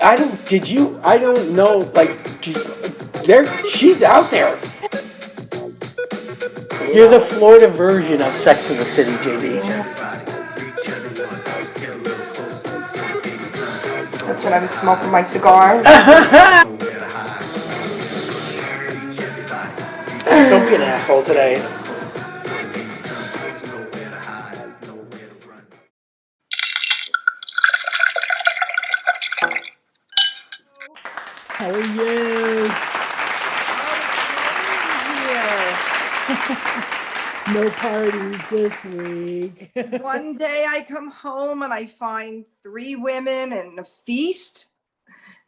I don't know, like, she's out there. You're the Florida version of Sex in the City, JD. That's when I was smoking my cigars. Don't be an asshole today. How are you? No parties this week. One day I come home and I find 3 women and a feast.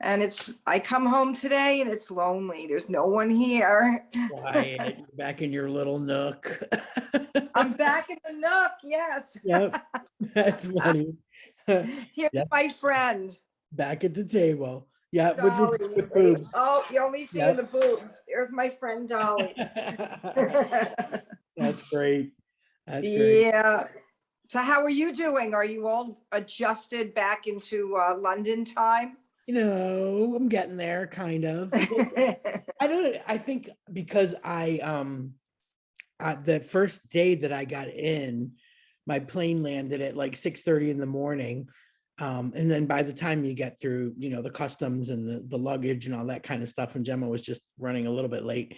And I come home today and it's lonely. There's no one here. Quiet, back in your little nook. I'm back in the nook, yes. Yep, that's funny. Here's Yep. my friend. Back at the table. Yeah, Dolly. with boobs. Oh, you only see Yep. the boobs. There's my friend Dolly. That's great. That's great. Yeah. So how are you doing? Are you all adjusted back into London time? I'm getting there, kind of. I think because the first day that I got in, my plane landed at like 6:30 in the morning. And then by the time you get through, the customs and the luggage and all that kind of stuff, and Gemma was just running a little bit late.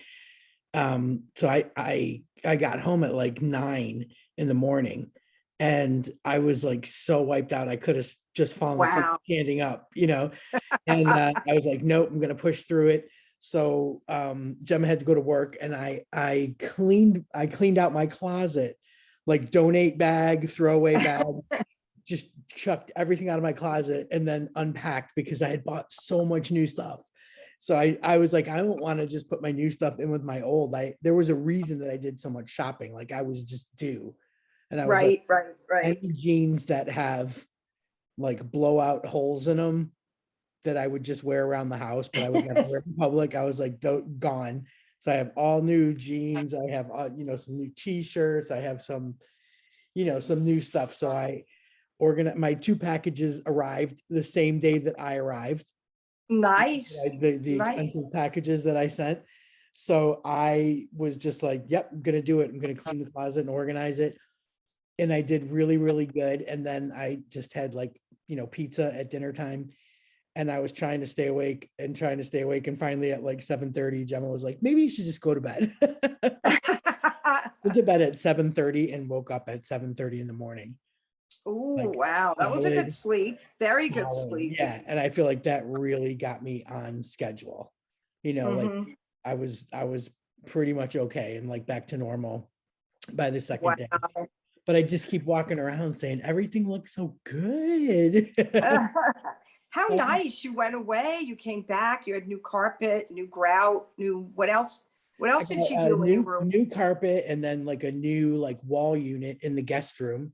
So I got home at like 9 in the morning, and I was like so wiped out. I could have just fallen asleep standing up, and I was like, nope, I'm gonna push through it. So Gemma had to go to work, and I cleaned out my closet, like donate bag, throwaway bag, just chucked everything out of my closet and then unpacked because I had bought so much new stuff. So I was like, I don't want to just put my new stuff in with my old. There was a reason that I did so much shopping. Like I was just due. And I was right. Any jeans that have like blowout holes in them that I would just wear around the house, but I would never wear in public. I was like, gone. So I have all new jeans. I have, some new t-shirts. I have some new stuff. So I organized, my 2 packages arrived the same day that I arrived. Nice. The expensive packages that I sent. So I was just like, yep, I'm going to do it. I'm going to clean the closet and organize it. And I did really, really good. And then I just had like, pizza at dinner time. And I was trying to stay awake. And finally at like 7:30, Gemma was like, maybe you should just go to bed. Went to bed at 7:30 and woke up at 7:30 in the morning. Oh, like, wow. That was a good sleep. Very good sleep. Yeah. And I feel like that really got me on schedule. Like I was pretty much okay and like back to normal by the second day. But I just keep walking around saying everything looks so good. How nice. You went away, you came back, you had new carpet, new grout, what else? What else did you do in your room? New carpet, and then like a new like wall unit in the guest room,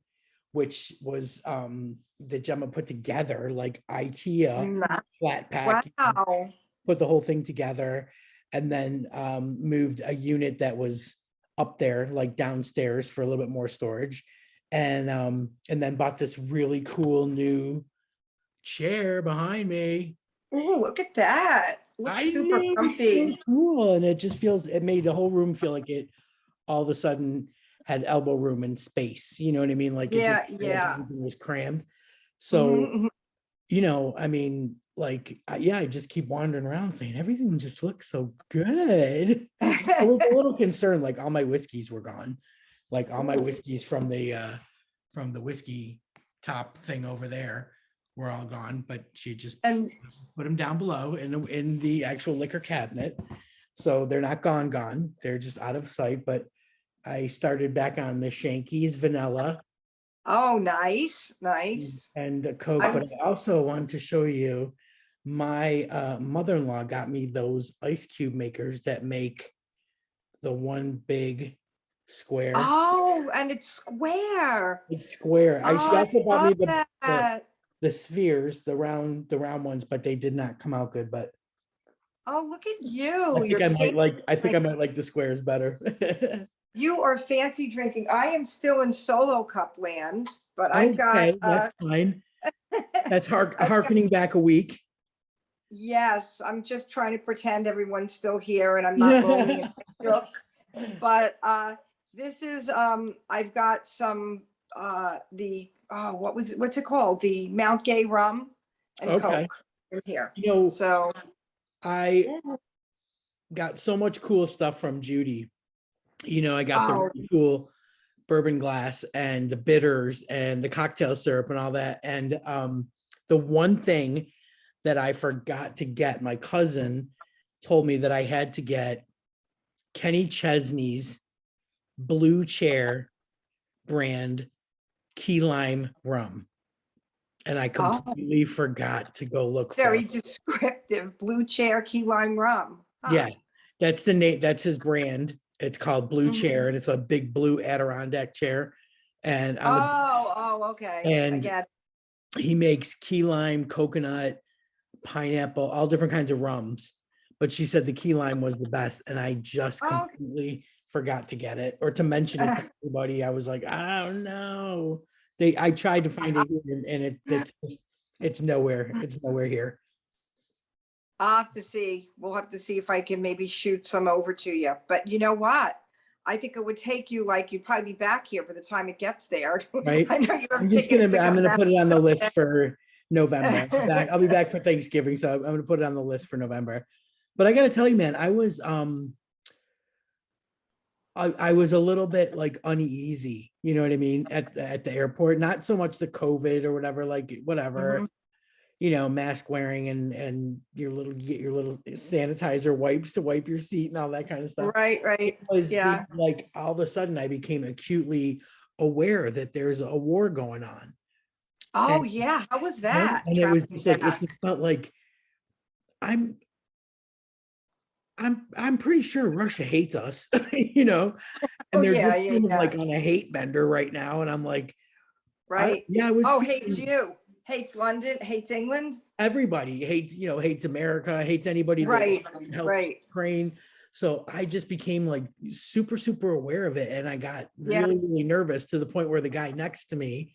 which was that Gemma put together, like IKEA flat pack. Wow. Put the whole thing together, and then moved a unit that was up there, like downstairs, for a little bit more storage, and then bought this really cool new chair behind me. Oh, look at that. Looks super comfy. So cool. And it made the whole room feel like it all of a sudden had elbow room and space. You know what I mean? Like, yeah. Like everything was crammed. So, I mean, like, I just keep wandering around saying everything just looks so good. I was a little concerned, like all my whiskeys were gone. Like all my whiskeys from the whiskey top thing over there were all gone, but she just put them down below in the actual liquor cabinet. So they're not gone. They're just out of sight. But I started back on the Shanky's vanilla. Oh, nice. And the Coke. But I also want to show you my mother-in-law got me those ice cube makers that make the one big square. Oh, and it's square. It's square. She also bought me the spheres, the round ones, but they did not come out good. But oh, look at you! I think I might like the squares better. You are fancy drinking. I am still in solo cup land, but I've got. That's fine. That's harkening back a week. Yes, I'm just trying to pretend everyone's still here and I'm not lonely and shook. But this is I've got some the what's it called? The Mount Gay rum and Okay. Coke in here. You know, So I got so much cool stuff from Judy. I got the oh really cool bourbon glass and the bitters and the cocktail syrup and all that. And the one thing that I forgot to get, my cousin told me that I had to get Kenny Chesney's Blue Chair brand key lime rum. And I oh completely forgot to go look for very it. descriptive blue chair key lime rum. Yeah, that's the name. That's his brand. It's called Blue Mhm. Chair, and it's a big blue Adirondack chair. And on the Okay. I and get he makes key lime, coconut, pineapple, all different kinds of rums. But she said the key lime was the best, and I just oh completely forgot to get it or to mention it to everybody. I was like, oh no. I tried to find it here, and it's nowhere. It's nowhere here. I'll have to see. We'll have to see if I can maybe shoot some over to you. But you know what? I think it would take you like you'd probably be back here by the time it gets there. Right. I know you have tickets to I'm come gonna back. put it on the list for November. I'll be back for Thanksgiving, so I'm gonna put it on the list for November. But I gotta tell you, man, I was a little bit like uneasy, you know what I mean, at the airport. Not so much the COVID or whatever, like whatever, Mhm. mask wearing and you get your little sanitizer wipes to wipe your seat and all that kind of stuff. Right. Was Yeah. like all of a sudden I became acutely aware that there's a war going on. Oh And yeah. How was that it was traveling just like it back? just felt like I'm I'm pretty sure Russia hates us, Oh and they're just kind of yeah. like on a hate bender right now. And I'm like, Right. I was Oh, hates feeling you. Hates London. Hates England. everybody hates, hates America, hates anybody that Right. helps Right. Ukraine. So I just became like super, super aware of it. And I got Yeah. really, really nervous to the point where the guy next to me,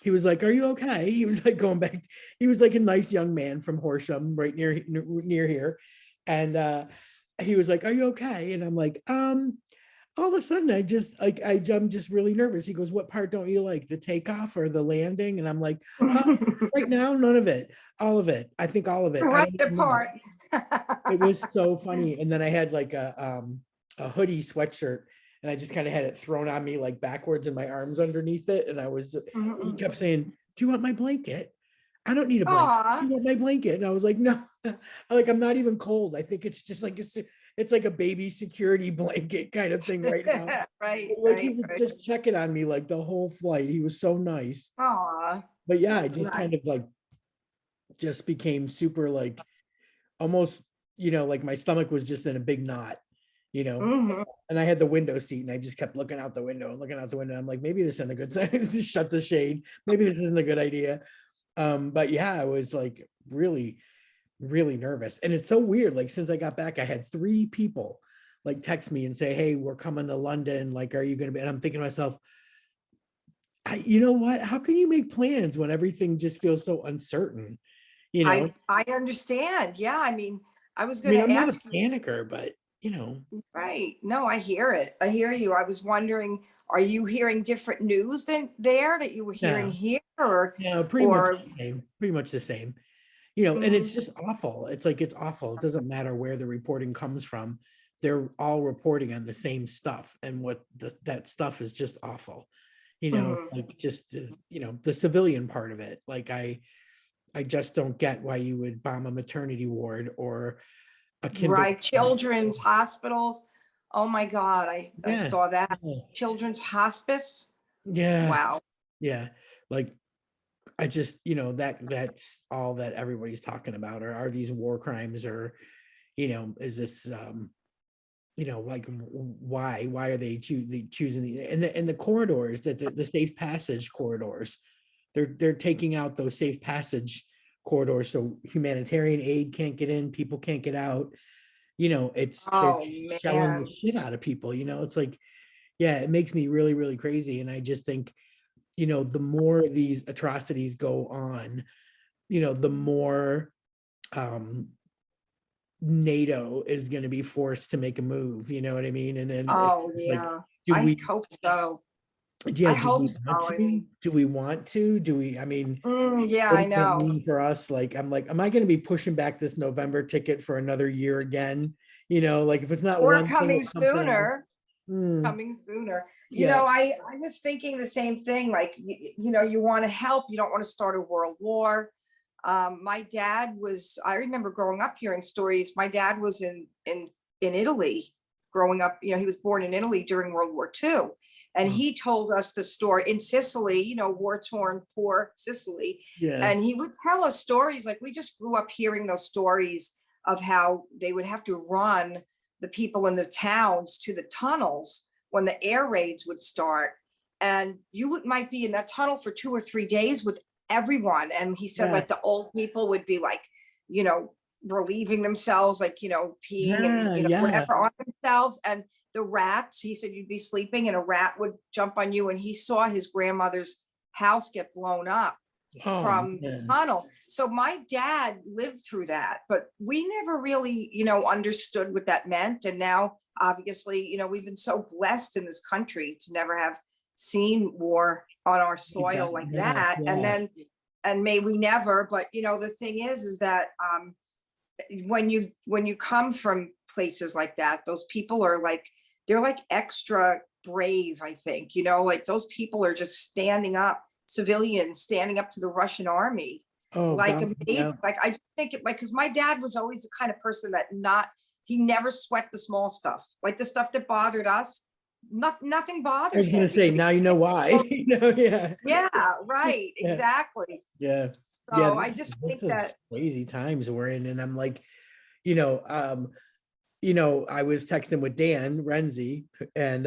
he was like, "Are you okay?" He was like going back. He was like a nice young man from Horsham, right near here, and he was like, "Are you okay?" And I'm like, All of a sudden, I'm just really nervous. He goes, "What part don't you like, the takeoff or the landing?" And I'm like, uh, "Right now, none of it, all of it. I think all of it. I Right don't even know." apart. It was so funny. And then I had like a hoodie sweatshirt, and I just kind of had it thrown on me like backwards and my arms underneath it. And he kept saying, "Do you want my blanket?" "I don't need a blanket. Do Aw. you want my blanket?" And I was like, "No." Like, I'm not even cold. I think it's just like it's like a baby security blanket kind of thing right now. Like, he was Right. just checking on me like the whole flight. He was so nice. Aw. But yeah, I That's just nice. kind of like just became super like almost, like my stomach was just in a big knot, you know. Mhm. And I had the window seat, and I just kept looking out the window and looking out the window. I'm like, maybe this isn't a good sign. Just shut the shade. Maybe this isn't a good idea. But yeah, I was like really, really nervous. And it's so weird. Like, since I got back, I had 3 people like text me and say, "Hey, we're coming to London. Like, are you going to be?" And I'm thinking to myself, you know what? How can you make plans when everything just feels so uncertain? You know, I understand. Yeah, I mean, I was I going mean, to I'm not a ask you. panicker, but Right. No, I hear it. I hear you. I was wondering, are you hearing different news than there that you were hearing no, here, no, pretty much or? the same, pretty much the same. And it's Mhm. just awful. It's like, it's awful. It doesn't matter where the reporting comes from. They're all reporting on the same stuff. And that stuff is just awful. Mhm. Like, just, the civilian part of it. Like, I just don't get why you would bomb a maternity ward or a Right. kindergarten. Children's hospitals. Oh my God, I Yeah. saw that. Yeah. Children's hospice. Yeah. Wow. Yeah. Like, I just, that's all that everybody's talking about, or are these war crimes, or, is this, like, why are they choosing the corridors, that the safe passage corridors, they're taking out those safe passage corridors so humanitarian aid can't get in, people can't get out. They're Oh shelling the man. shit out of people. It's like, yeah, it makes me really, really crazy. And I just think, the more these atrocities go on, the more um NATO is going to be forced to make a move, you know what I mean? And then it's Oh, like, yeah. do I we, hope so. yeah, I do hope we want so. I to? mean, Do we want to? Do we, I mean, yeah, what I does that know. mean for us? Like, I'm like, am I going to be pushing back this November ticket for another year again? You know, like if it's not Or one thing, coming it's something else. sooner. Hmm, Coming sooner. yeah, I was thinking the same thing. Like, you want to help. You don't want to start a world war. My dad was. I remember growing up hearing stories. My dad was in Italy growing up. He was born in Italy during World War II, and oh, he told us the story in Sicily. War torn, poor Sicily, yeah, and he would tell us stories. Like, we just grew up hearing those stories of how they would have to run the people in the towns to the tunnels when the air raids would start. And might be in that tunnel for 2 or 3 days with everyone. And he said, like, the yes, old people would be like, you know, relieving themselves, like, peeing and, yeah, yeah, whatever on themselves. And the rats, he said, you'd be sleeping and a rat would jump on you. And he saw his grandmother's house get blown up oh from the man, tunnel. So my dad lived through that, but we never really, understood what that meant. And now, obviously, we've been so blessed in this country to never have seen war on our like that, soil like yeah, that. yeah, And may we never, but the thing is that when you come from places like that, those people are like, they're like extra brave, I think. Like, those people are just standing up, civilians standing up to the Russian army, oh like, god, amazing. yeah. Like, I just think it, like, because my dad was always the kind of person that he never sweat the small stuff, like the stuff that bothered us. Nothing I bothered was gonna him say, because now you know why. Yeah, yeah, right, yeah, exactly. yeah, yeah. So I just This think is that crazy times we're in, and I'm like, you know, I was texting with Dan Renzi, and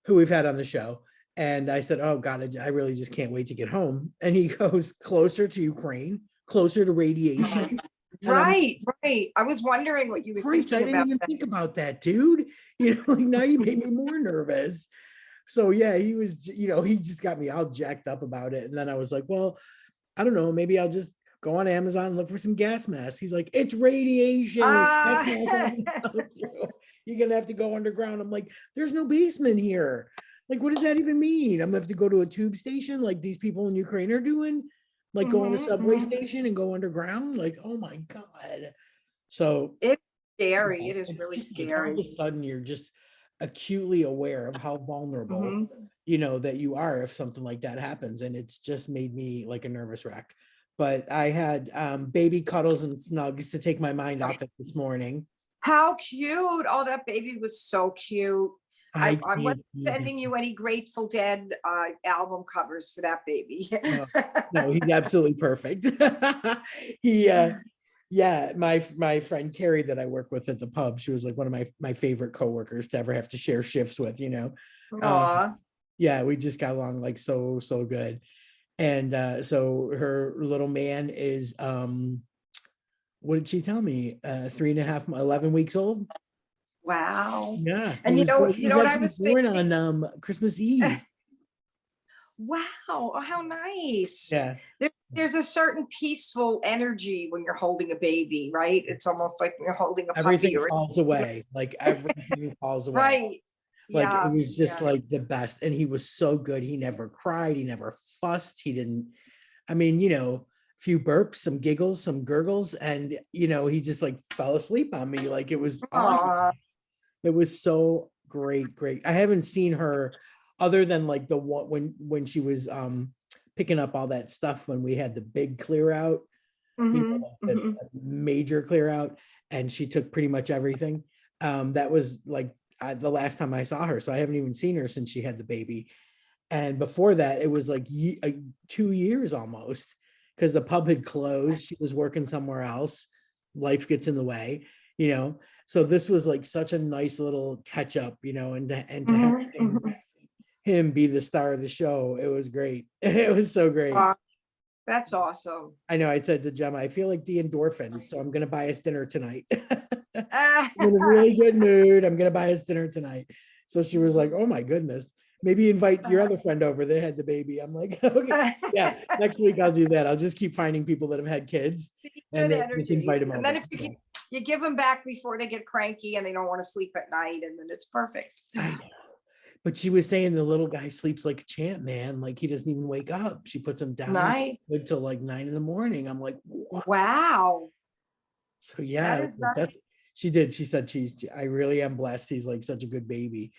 who we've had on the show, and I said, "Oh God, I really just can't wait to get home." And he goes, "Closer to Ukraine, closer to radiation," and I'm right, right. I was wondering what you were Christ, I thinking didn't about even that. think about that, dude. Like now you made me more nervous. So yeah, he was, he just got me all jacked up about it. And then I was like, well, I don't know, maybe I'll just go on Amazon and look for some gas masks. He's like, it's radiation. Gas Uh, masks aren't gonna help you. You're gonna have to go underground. I'm like, there's no basement here. Like, what does that even mean? I'm gonna have to go to a tube station like these people in Ukraine are doing, like go on a mhm, subway mhm. station and go underground. Like, oh my God. So It's scary. yeah, It is it's really just like all of scary. a sudden you're just acutely aware of how vulnerable, Mhm. that you are if something like that happens. And it's just made me like a nervous wreck. But I had baby cuddles and snugs to take my mind off it this morning. How cute. Oh, that baby was so cute. I I wasn't can't even. sending you any Grateful Dead album covers for that baby. No, no, he's absolutely perfect. He yeah, my friend Carrie that I work with at the pub, she was like one of my favorite coworkers to ever have to share shifts with. Um, Aw. yeah, we just got along like so good. And so her little man is what did she tell me? 3.5, 11 weeks old. Wow. Yeah, And he was what I actually was born thinking? on Christmas Eve. Wow. Oh, how nice. Yeah, There's a certain peaceful energy when you're holding a baby, right? It's almost like you're holding a puppy everything or falls away. Like everything falls away. right. Like it Yeah. was just Yeah. like the best. And he was so good. He never cried. He never fussed. He didn't, I mean, a few burps, some giggles, some gurgles, and he just like fell asleep on me. Like it was awesome. Aw. It was so great. I haven't seen her other than like the one when she was picking up all that stuff when we had the big clear out, Hmm, the hmm. major clear out, and she took pretty much everything. That was like the last time I saw her, so I haven't even seen her since she had the baby. And before that, it was like 2 years almost because the pub had closed. She was working somewhere else. Life gets in the way. So this was like such a nice little catch up, and to have Hmm, hmm. him be the star of the show, it was great. It was so great. That's awesome. I know. I said to Gemma, I feel like the endorphins, so I'm gonna buy us dinner tonight. I'm Ah, in a really good mood. I'm gonna buy us dinner tonight. So she was like, "Oh my goodness." Maybe invite your other friend over. They had the baby. I'm like, okay, yeah. Next week I'll do that. I'll just keep finding people that have had kids, and Good then we can energy. invite them And over. then if you can, you give them back before they get cranky and they don't want to sleep at night, and then it's perfect. I know. But she was saying the little guy sleeps like a champ, man. Like he doesn't even wake up. She puts him down Nice. until like 9 a.m. I'm like, what? Wow. So yeah, That is nice. that's she did. She said I really am blessed. He's like such a good baby.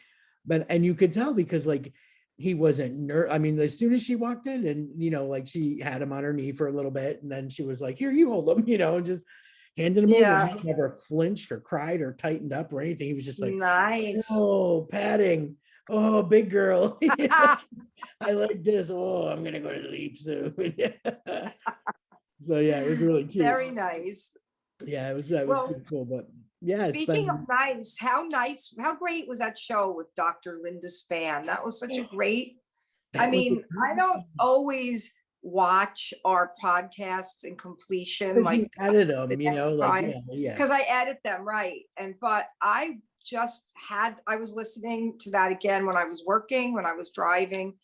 But and you could tell because like he wasn't I mean, as soon as she walked in and like she had him on her knee for a little bit, and then she was like, here, you hold him, and just handed him over. Yeah. He never flinched or cried or tightened up or anything. He was just like, Nice. oh, patting. Oh, big girl. I like this. Oh, I'm gonna go to sleep soon. So yeah, it was really cute. Very nice. Yeah, it was pretty cool. But yeah, it's Speaking been of nice, how great was that show with Dr. Linda Span? That was such a great. I mean, I don't always watch our podcasts in completion, like you edit them, like yeah. because I edit them, right. But I was listening to that again when I was working, when I was driving.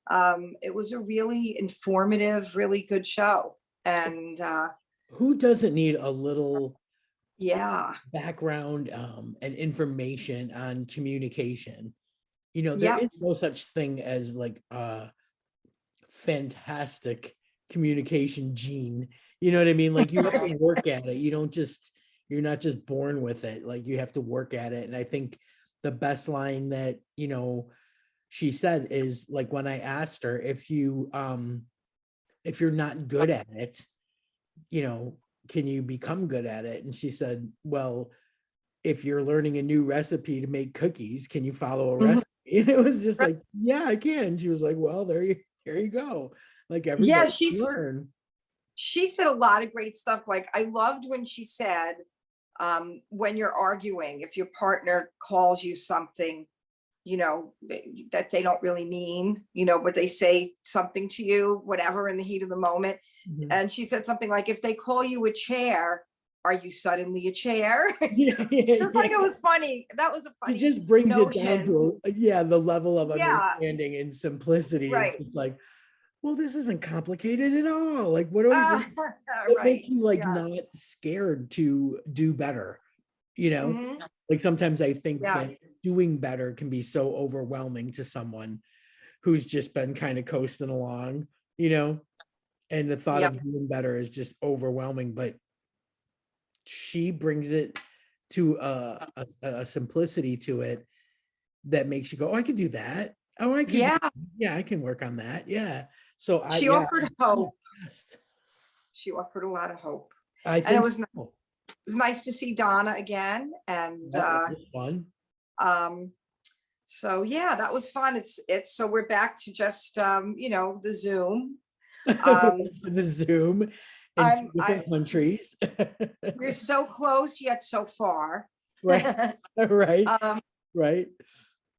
It was a really informative, really good show. And who doesn't need a little background and information on communication? There is no such thing as like fantastic communication gene. You know what I mean? Like you have to work at it. You're not just born with it. Like you have to work at it. And I think the best line that she said is like, when I asked her, if you're not good at it, can you become good at it? And she said, well, if you're learning a new recipe to make cookies, can you follow a recipe? And it was just like, yeah, I can. She was like, well, there you go. Like everybody learn. She said a lot of great stuff. Like I loved when she said, when you're arguing, if your partner calls you something, that they don't really mean, but they say something to you, whatever, in the heat of the moment. Mm-hmm. And she said something like, if they call you a chair, are you suddenly a chair? It's like, it was funny. That was a funny. It just brings notion. It down to the level of understanding and simplicity. Right. Is just like, well, this isn't complicated at all. Like, what do it make you like not scared to do better? Mm-hmm. Like sometimes I think that doing better can be so overwhelming to someone who's just been kind of coasting along, and the thought of doing better is just overwhelming. But she brings it to a simplicity to it that makes you go, oh, I could do that. Oh, I can. I can work on that. Yeah. So she offered hope. She offered a lot of hope. I think it was nice to see Donna again. And that was fun. So yeah, that was fun. It's so we're back to just the Zoom. The Zoom in different countries. We're so close yet so far. Right. Right. Right.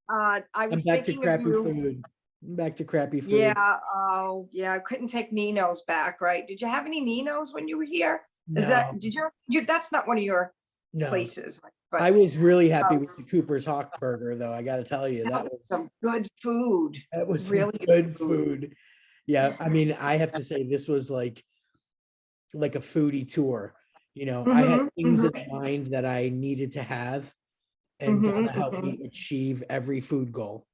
I was thinking of you. Back to crappy food. Yeah. Oh, yeah. I couldn't take Nino's back. Right. Did you have any Nino's when you were here? No. That's not one of your places. Right? But I was really happy with the Cooper's Hawk burger, though. I got to tell you, that was some good food. That was really good food. Yeah. I mean, I have to say this was like a foodie tour. I had things in mind that I needed to have, and Donna helped me achieve every food goal.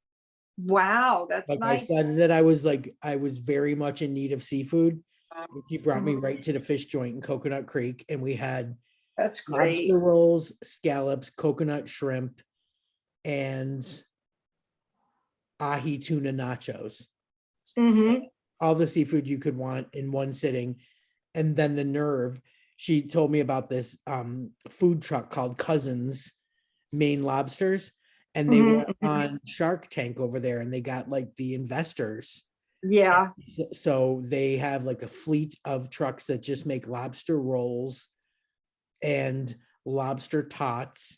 Wow, that's nice. I said that I was very much in need of seafood. She brought me right to the fish joint in Coconut Creek, and we had that's great lobster rolls, scallops, coconut shrimp, and ahi tuna nachos. All the seafood you could want in one sitting. And then the nerve, she told me about this food truck called Cousins Maine Lobsters. And they were on Shark Tank over there, and they got like the investors. Yeah. So they have like a fleet of trucks that just make lobster rolls and lobster tots.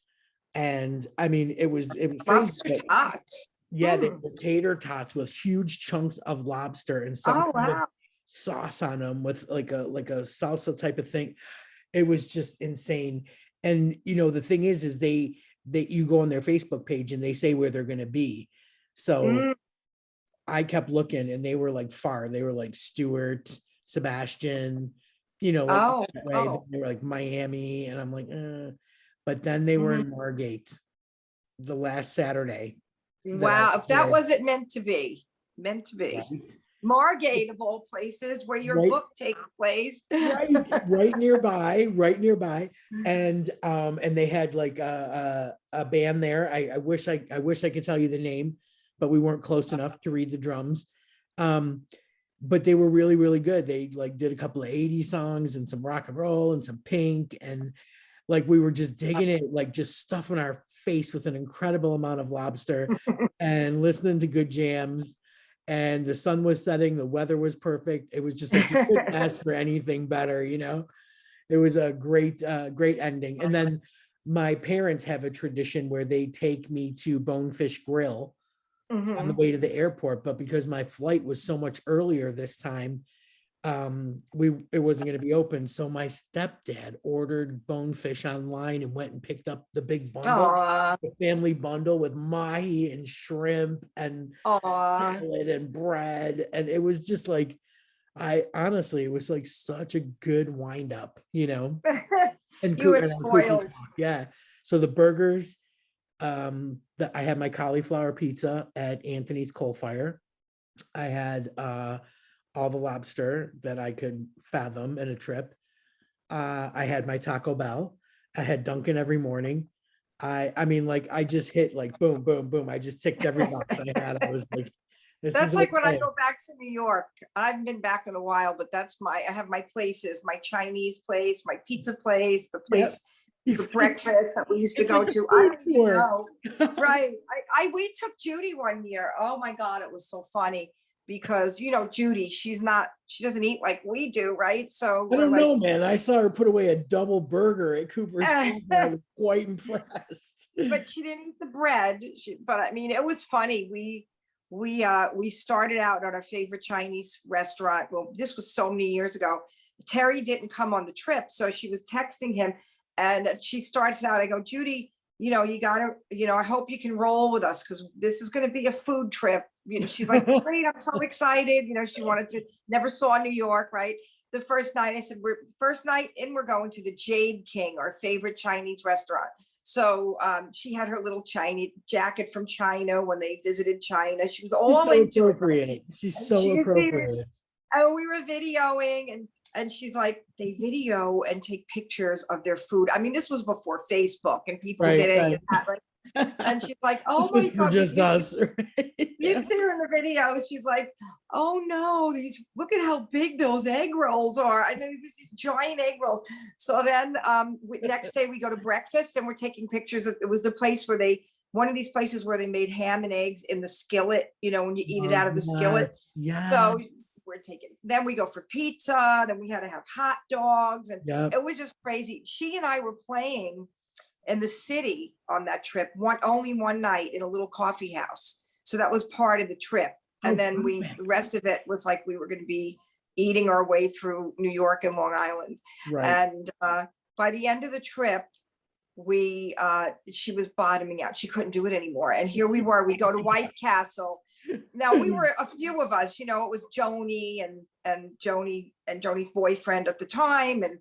And I mean, it was lobster tots. Yeah, they were tater tots with huge chunks of lobster and some sauce on them with like a salsa type of thing. It was just insane. And the thing is they you go on their Facebook page and they say where they're going to be. So I kept looking and they were like far. They were like Stewart, Sebastian, you know, like Oh, that way. oh. They were like Miami, and I'm like, but then they were Mhm. in Margate the last Saturday that I Wow, was if that there. wasn't meant to be, meant to be. Right, Margate of all places where your right, book takes place. right nearby, right nearby. And they had like a band there. I wish I could tell you the name, but we weren't close enough to read the drums. Um, but they were really, really good. They like did a couple of 80s songs and some rock and roll and some Pink, and like we were just digging it, like just stuffing our face with an incredible amount of lobster and listening to good jams. And the sun was setting, the weather was perfect. It was just like you couldn't ask for anything better, you know. It was a great ending. And then my parents have a tradition where they take me to Bonefish Grill on the Mhm. way to the airport, but because my flight was so much earlier this time, it wasn't going to be open, so my stepdad ordered Bonefish online and went and picked up the big bundle, Aw, the family bundle with mahi and shrimp and aw. salad and bread, and it was just like, I honestly, it was like such a good wind up, you know. And You were And on Cooper spoiled. Talk, yeah. So the burgers, that I had my cauliflower pizza at Anthony's Coal Fire. I had all the lobster that I could fathom in a trip. I had my Taco Bell. I had Dunkin' every morning. I mean, like I just hit like boom, boom, boom. I just ticked every box I had. I was like, this is That's like when I okay. go back to New York. I haven't been back in a while, but I have my places, my Chinese place, my pizza place, the Yep. place for breakfast that we used to It's go like a to. I food don't even tour. know. Right. We took Judy one year. Oh my God, it was so funny because Judy, she doesn't eat like we do, right? So I we're don't like, know, man. I saw her put away a double burger at Cooper's Home, and I was quite impressed. but she didn't eat the bread. But I mean, it was funny. We started out at our favorite Chinese restaurant. Well, this was so many years ago. Terry didn't come on the trip, so she was texting him, and she starts out. I go, Judy, you gotta, I hope you can roll with us because this is going to be a food trip. She's like, great, I'm so excited. She wanted to, never saw New York, right? The first night, I said, first night in, we're going to the Jade King, our favorite Chinese restaurant. So she had her little Chinese jacket from China when they visited China. She was She's all so into it. appropriate. She's And so she appropriate. and we were videoing, and she's like, they video and take pictures of their food. I mean, this was before Facebook and people Right, did any right. of that. Right? And she's like, oh This was my for God, just us. Right? you Yeah. see her in the video. She's like, oh no, look at how big those egg rolls are. I mean, these giant egg rolls. So then next day we go to breakfast and we're taking pictures of, it was the place where one of these places where they made ham and eggs in the skillet, when you eat it Oh, out of the skillet. yeah. So we're taking, then we go for pizza, then we had to have hot dogs, and Yep. it was just crazy. She and I were playing in the city on that trip, only one night in a little coffee house. So that was part of the trip. Oh, And then the perfect. rest of it was like we were going to be eating our way through New York and Long Island. Right. And by the end of the trip, she was bottoming out. She couldn't do it anymore. And here we were, we go to White Castle. Now we were a few of us, it was Joni and Joni's boyfriend at the time. And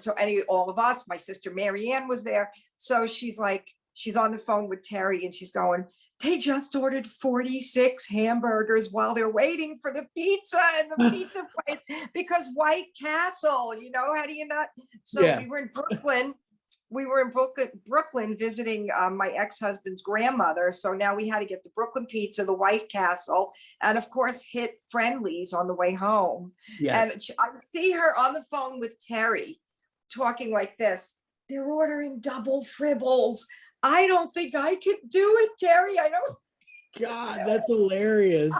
so all of us, my sister Marianne was there. So she's on the phone with Terry and she's going, they just ordered 46 hamburgers while they're waiting for the pizza in the pizza place because White Castle, how do you not? So Yeah. we were in Brooklyn visiting my ex-husband's grandmother. So now we had to get the Brooklyn pizza, the White Castle, and of course hit Friendly's on the way home. Yes. And I see her on the phone with Terry talking like this. They're ordering double fribbles. I don't think I could do it, Terry. I don't. God, that's hilarious.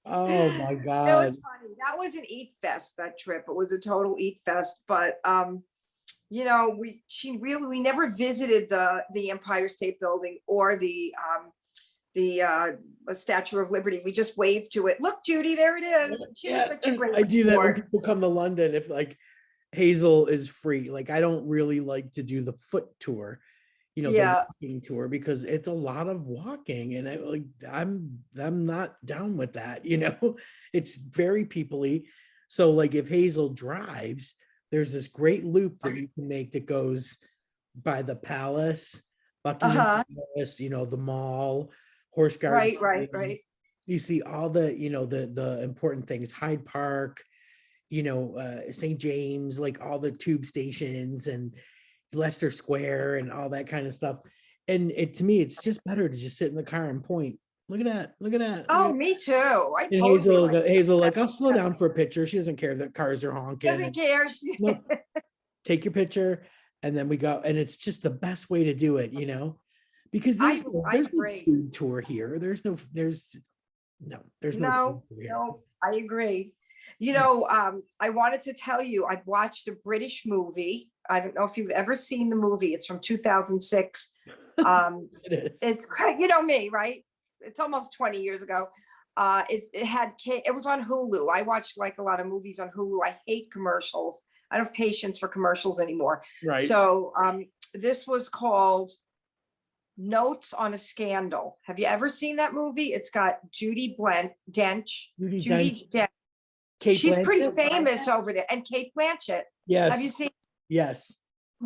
Oh my It God. was funny. That was an eat fest, that trip. It was a total eat fest. But we never visited the Empire State Building or the Statue of Liberty. We just waved to it. Look, Judy, there it is. She was Yeah, such a great I do that when sport. people come to London. If like Hazel is free, like I don't really like to do the foot tour. the Yeah. walking tour, because it's a lot of walking, and I'm not down with that. It's very peoply. So like if Hazel drives, there's this great loop that you can make that goes by the palace, Buckingham Uh-huh. Palace, the mall, Horse Garden. Right. You see all the, the important things, Hyde Park, St. James, like all the tube stations and Leicester Square and all that kind of stuff. And to me, it's just better to just sit in the car and point. Look at that. Look at that. Look Oh, at that. me too. I And totally like Hazel, that. like, I'll slow down for a picture. She doesn't care that cars are honking. Doesn't And care. nope, take your picture. And then we go. And it's just the best way to do it, because I there's no agree. food tour here. There's no food No, tour here. no, I agree. I wanted to tell you, I've watched a British movie. I don't know if you've ever seen the movie. It's from 2006. It is. It's you know me, right? It's almost 20 years ago. It was on Hulu. I watched like a lot of movies on Hulu. I hate commercials. I don't have patience for commercials anymore. Right. So this was called Notes on a Scandal. Have you ever seen that movie? It's got Judy Dench. Judi Dench. She's pretty Blanchett? famous over there. And Kate Blanchett. Yes. Have you seen? Yes.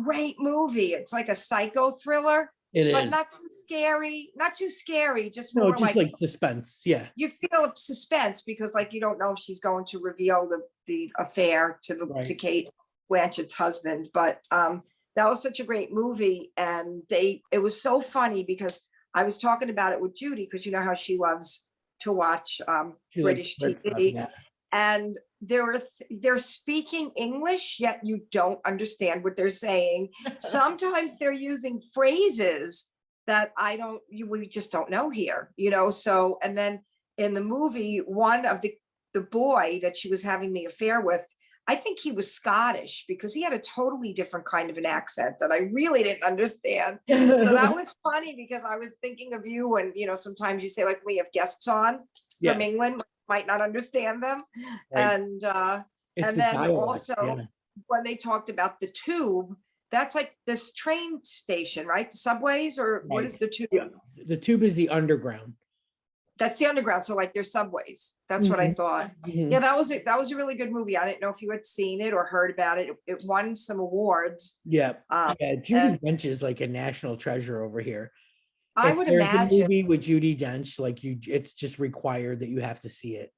Great movie. It's like a psycho thriller, It but is. not too scary. Just No, more just like suspense. Yeah. you feel suspense because like you don't know if she's going to reveal the affair to Kate Blanchett's husband. But that was such a great movie, and it was so funny because I was talking about it with Judy, because you know how she loves to watch British TV. Yeah. And they're speaking English, yet you don't understand what they're saying. Sometimes they're using phrases that we just don't know here, So, and then in the movie, one of the boy that she was having the affair with, I think he was Scottish, because he had a totally different kind of an accent that I really didn't understand. So that was funny, because I was thinking of you, and sometimes you say, like, we have guests on from England, might not understand them. Right. And then also when they talked about the tube, that's like this train station, right? The subways, or what is the tube? Yeah. The tube is the underground. That's the underground. So like there's subways. That's what I thought. Yeah, that was a really good movie. I didn't know if you had seen it or heard about it. It won some awards. Yeah. Judi Dench is like a national treasure over here. I would imagine. There's a movie with Judi Dench, like it's just required that you have to see it.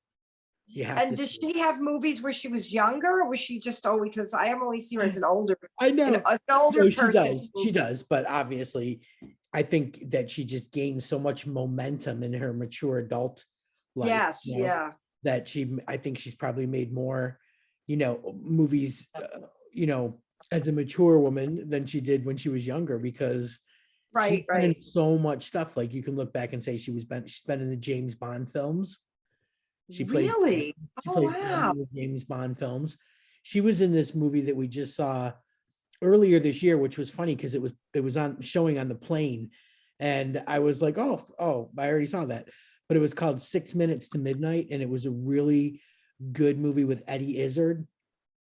And does she have movies where she was younger, or was she just because I only see her as an older? I know. An older person. She does, but obviously, I think that she just gained so much momentum in her mature adult life. Yes, that I think she's probably made more, movies, as a mature woman than she did when she was younger, because she's been in so much stuff. Like you can look back and say she's been in the James Bond films. She plays in the James Bond films. She was in this movie that we just saw earlier this year, which was funny because it was showing on the plane, and I was like, oh, I already saw that. But it was called 6 Minutes to Midnight, and it was a really good movie with Eddie Izzard,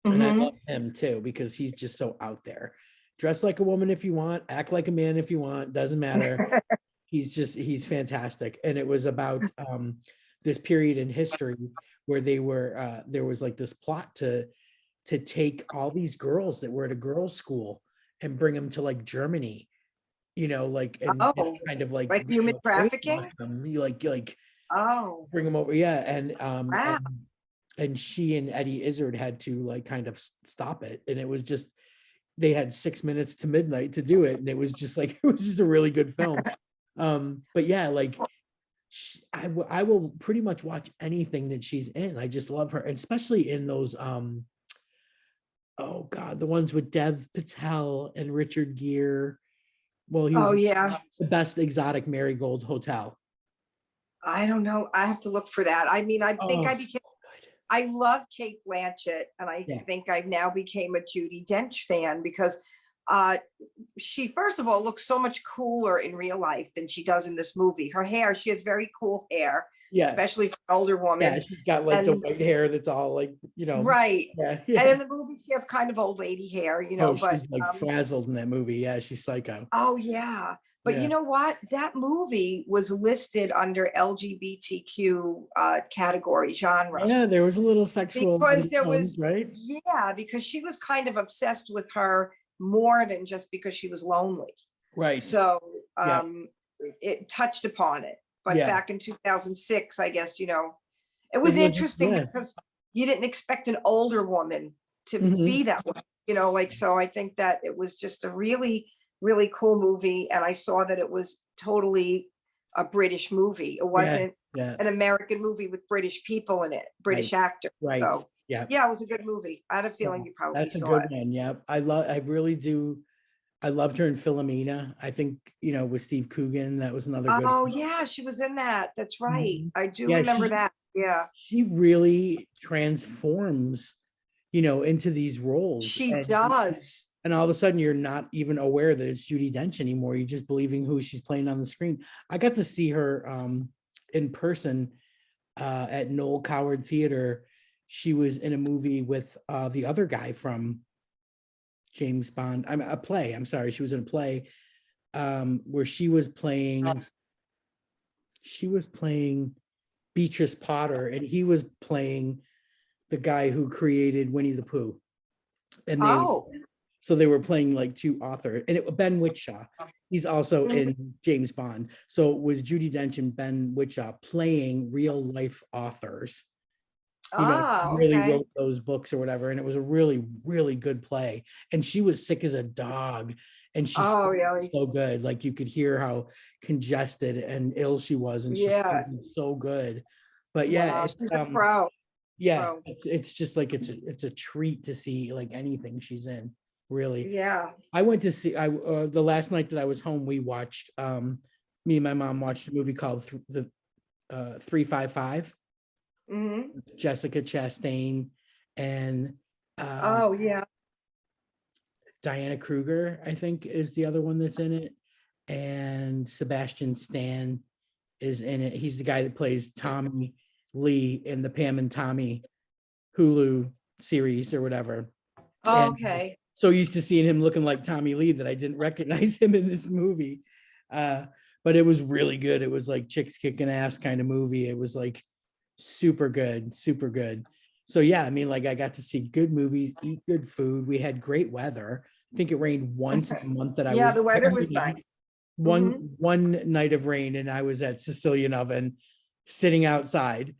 and I love him too because he's just so out there. Dress like a woman if you want, act like a man if you want, doesn't matter. He's fantastic, and it was about this period in history where there was like this plot to take all these girls that were at a girls' school and bring them to like Germany, and kind of like human trafficking, bring them over, and she and Eddie Izzard had to like kind of stop it, and it was just they had 6 minutes to midnight to do it, and it was just a really good film. But yeah, like. I will pretty much watch anything that she's in. I just love her, and especially in those the ones with Dev Patel and Richard Gere. Well, he was the Best Exotic Marigold Hotel. I don't know. I have to look for that. I mean, I think I love Kate Blanchett, and I think I now became a Judi Dench fan because she, first of all, looks so much cooler in real life than she does in this movie. Her hair, she has very cool hair. Yeah. especially for an older Yeah. woman. She's got like the And white hair that's all like, right. yeah. And Yeah. in the movie, she has kind of old lady hair, Oh, but she's like frazzled in that movie. Yeah. She's psycho. oh yeah. But you Yeah. know what? That movie was listed under LGBTQ category genre Yeah. There was a little sexual because there undertones, was, right? yeah, because she was kind of obsessed with her more than just because she was lonely. Right. So Yeah. it touched upon it. But Yeah. back in 2006, I guess, it It was wasn't, interesting yeah. because you didn't expect an older woman to Mhm. be that way, so I think that it was just a really, really cool movie. And I saw that it was totally a British movie. It Yeah. wasn't Yeah. an American movie with British people in it, Right. British actors. Right. So Yeah. yeah, it was a good movie. I had a Yeah. feeling you probably That's a saw good it. one. Yeah. I really do. I loved her in Philomena. I think, with Steve Coogan, that was another good Oh one. yeah, she was in that. That's right. Mhm. I do Yeah, remember that. Yeah, she really transforms, into these roles. she And does. all of a sudden you're not even aware that it's Judi Dench anymore. You're just believing who she's playing on the screen. I got to see her in person at Noel Coward Theater. She was in a movie with the other guy from James Bond. I'm a play. I'm sorry. She was in a play where she was playing Beatrice Potter, and he was playing the guy who created Winnie the Pooh. And Oh, they were playing like two authors, and Ben Whishaw. He's also in James Bond. So it was Judi Dench and Ben Whishaw playing real life authors. Really okay. wrote those books or whatever, and it was a really, really good play. And she was sick as a dog, and she's Oh, really? so good. Like you could hear how congested and ill she was, and she Yeah. was so good. But yeah, Wow, it's she's a pro. yeah, Pro. it's just like it's a treat to see like anything she's in. Really, Yeah. I went to see the last night that I was home. We watched me and my mom watched a movie called the 355. Hmm. Jessica Chastain and Oh, yeah. Diana Kruger, I think, is the other one that's in it. And Sebastian Stan is in it. He's the guy that plays Tommy Lee in the Pam and Tommy Hulu series or whatever. And Okay. so used to seeing him looking like Tommy Lee that I didn't recognize him in this movie. But it was really good. It was like chicks kicking ass kind of movie. It was like super good, super good. So yeah, I mean, like I got to see good movies, eat good food. We had great weather. I think it rained once a month that I Yeah, was the weather was nice. one Mhm. one night of rain, and I was at Sicilian Oven sitting outside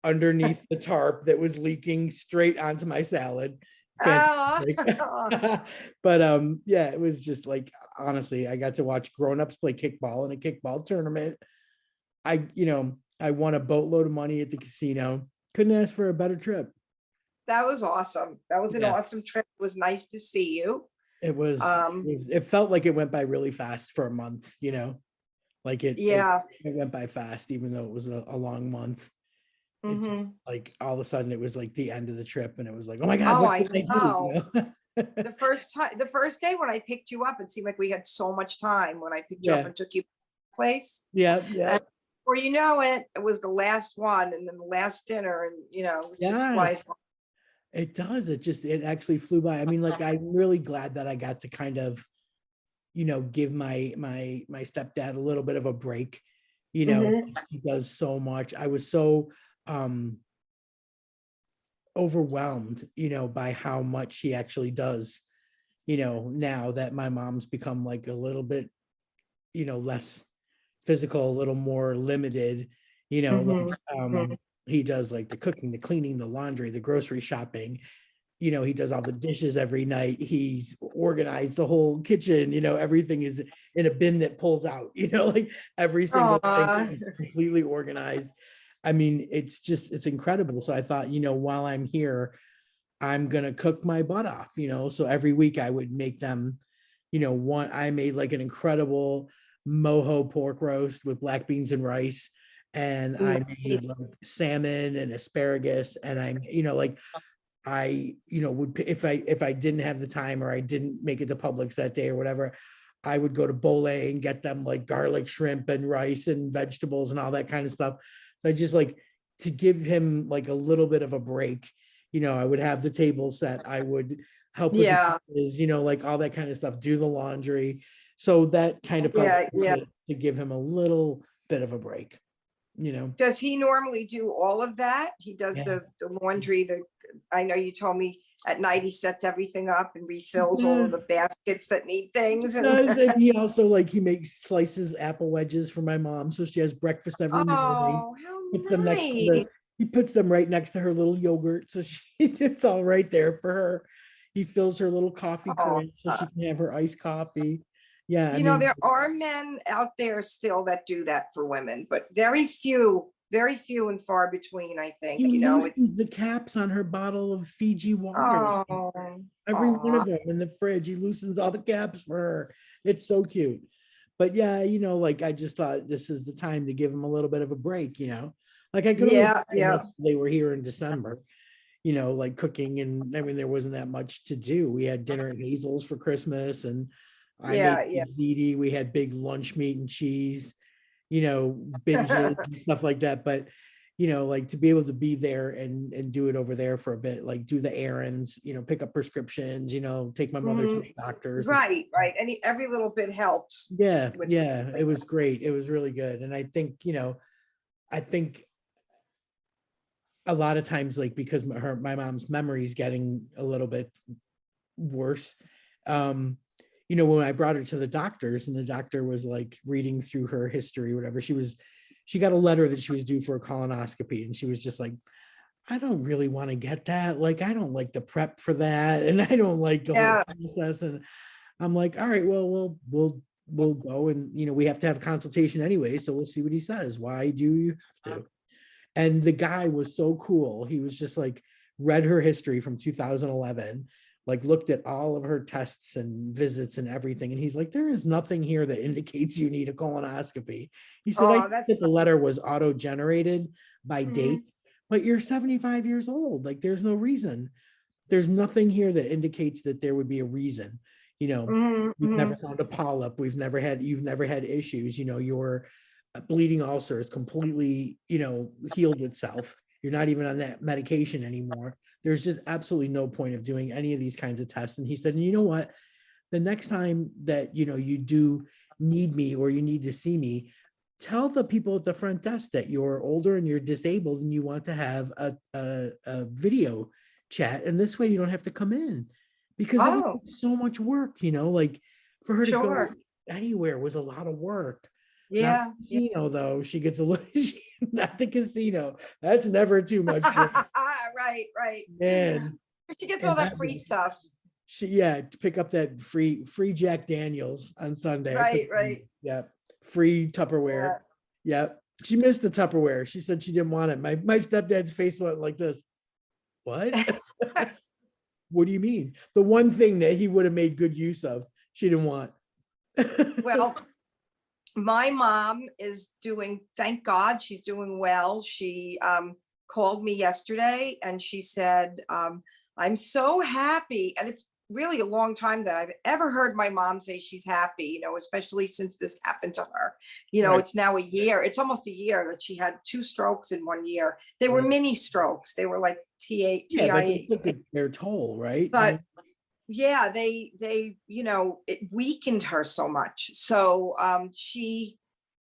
underneath the tarp that was leaking straight onto my salad. Oh, Fantastic. But yeah, it was just like honestly, I got to watch grown-ups play kickball in a kickball tournament. I won a boatload of money at the casino. Couldn't ask for a better trip. that was awesome. That was an Yeah. awesome trip. It was nice to see you. It was Um, it felt like it went by really fast for a month, like yeah. it went by fast, even though it was a long month. It just, Hmm. like all of a sudden it was like the end of the trip, and it was like, oh my God, Oh, what I did I do? know. The first day when I picked you up, it seemed like we had so much time when I picked you up Yeah, and took you to the place. yeah, yeah. And before you know it, it was the last one and then the last dinner, and it just flies Yes, it does. It actually flew by. I mean, like I'm really glad that I got to kind of, give my stepdad a little bit of a break. by. He does so much. I was so overwhelmed, by how much he actually does, now that my mom's become like a little bit, less physical, a little more limited, Hmm. like he does like the cooking, the cleaning, the laundry, the grocery shopping. He does all the dishes every night. He's organized the whole kitchen. Everything is in a bin that pulls out. Like every single thing Aw. is completely organized. I mean, it's incredible. So I thought, while I'm here, I'm gonna cook my butt off. So every week I would make them, I made like an incredible mojo pork roast with black beans and rice. And I made like salmon and asparagus. And like I, would if I didn't have the time or I didn't make it to Publix that day or whatever, I would go to Bole and get them like garlic shrimp and rice and vegetables and all that kind of stuff. So I just like to give him like a little bit of a break. I would have the table set. I would help with the Yeah, dishes, like all that kind of stuff, do the laundry. So that kind of felt yeah, yeah. to give him a little bit of a break, Does he normally do all of that? He does Yeah. the laundry, I know you told me at night he sets everything up and refills all of the Yes. baskets that need things and Does, and he also like he makes slices apple wedges for my mom, so she has breakfast every morning. oh, Puts how them next to nice. he puts them right next to her little yogurt, so she it's all right there for her. He fills her little coffee Oh, crate so she can have her iced coffee. Yeah, I mean, there are men out there still that do that for women, but very few and far between, I think, he it's, loosens the caps on her bottle of Fiji water. oh, Every one aw, of them in the fridge. He loosens all the caps for her. It's so cute. But yeah, like I just thought this is the time to give him a little bit of a break. Like I could only yeah, yeah, they were here in December, like cooking, and I mean there wasn't that much to do. We had dinner at Hazel's for Christmas, and I made yeah, yeah. ziti. We had big lunch meat and cheese, binges and stuff like that. But like to be able to be there and do it over there for a bit, like do the errands, pick up prescriptions, take my mother to Mhm. the doctors. Right, right. Every little bit helps Yeah, with yeah, it was great. It was really good. And I think, I think a lot of times, like because my mom's memory is getting a little bit worse. When I brought her to the doctors and the doctor was like reading through her history, whatever, she got a letter that she was due for a colonoscopy, and she was just like, I don't really want to get that. Like, I don't like the prep for that, and I don't like the whole yeah. process. And I'm like, all right, well, we'll go, and we have to have a consultation anyway, so we'll see what he says. Why do you have to? And the guy was so cool. He was just like read her history from 2011, like looked at all of her tests and visits and everything. And he's like, there is nothing here that indicates you need a colonoscopy. He said, I Oh, think that that's, the letter was auto-generated by mhm, date, but you're 75 years old. Like there's no reason. There's nothing here that indicates that there would be a reason. You know, mhm, we've never mhm. found a polyp. You've never had issues. Your bleeding ulcer is completely, healed itself. You're not even on that medication anymore. There's just absolutely no point of doing any of these kinds of tests. And he said, and you know what? The next time that, you do need me or you need to see me, tell the people at the front desk that you're older and you're disabled and you want to have a video chat. And this way you don't have to come in, because it was Oh, so much work, like for her to go sure. anywhere was a lot of work. Not Yeah, the yeah. casino though. She gets a little, not the casino. That's never too much for Right, right. man. She gets all And that that free was stuff. to pick up that free Jack Daniels on Sunday. I Right, couldn't believe right. it. Yeah. Free Tupperware. Yeah. Yeah. She missed the Tupperware. She said she didn't want it. My stepdad's face went like this. What? What do you mean? The one thing that he would have made good use of, she didn't want. Well, my mom is doing, thank God, she's doing well. She called me yesterday and she said, I'm so happy. And it's really a long time that I've ever heard my mom say she's happy, especially since this happened to her. Right. It's now a year. It's almost a year that she had 2 strokes in 1 year. They were Right. mini strokes. They were like Yeah, but they TIA. took their toll, right? I But mean, yeah, it weakened her so much. So she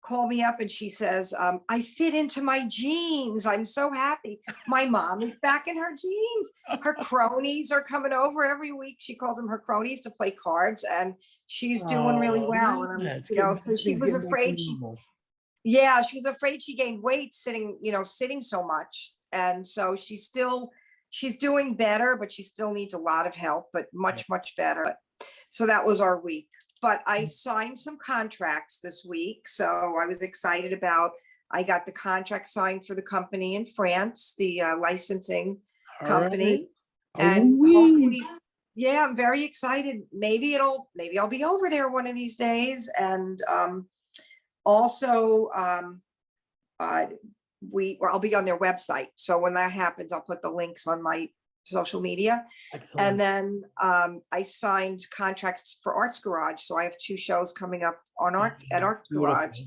called me up and she says, I fit into my jeans. I'm so happy. My mom is back in her jeans. Her cronies are coming over every week. She calls them her cronies to play cards, and she's doing really oh, well. And yeah, it's good. so she Things was getting back to afraid normal. yeah, she was afraid she gained weight sitting so much. And so she's doing better, but she still needs a lot of help, but Yeah. much, much better. So that was our week. But I signed some contracts this week. So I was excited I got the contract signed for the company in France, the licensing All right. company. Oh, And we. hopefully, yeah, I'm very excited. Maybe I'll be over there one of these days. And also, I'll be on their website. So when that happens, I'll put the links on my social media. And Excellent. then I signed contracts for Arts Garage. So I have 2 shows coming up on Arts Beautiful. Garage.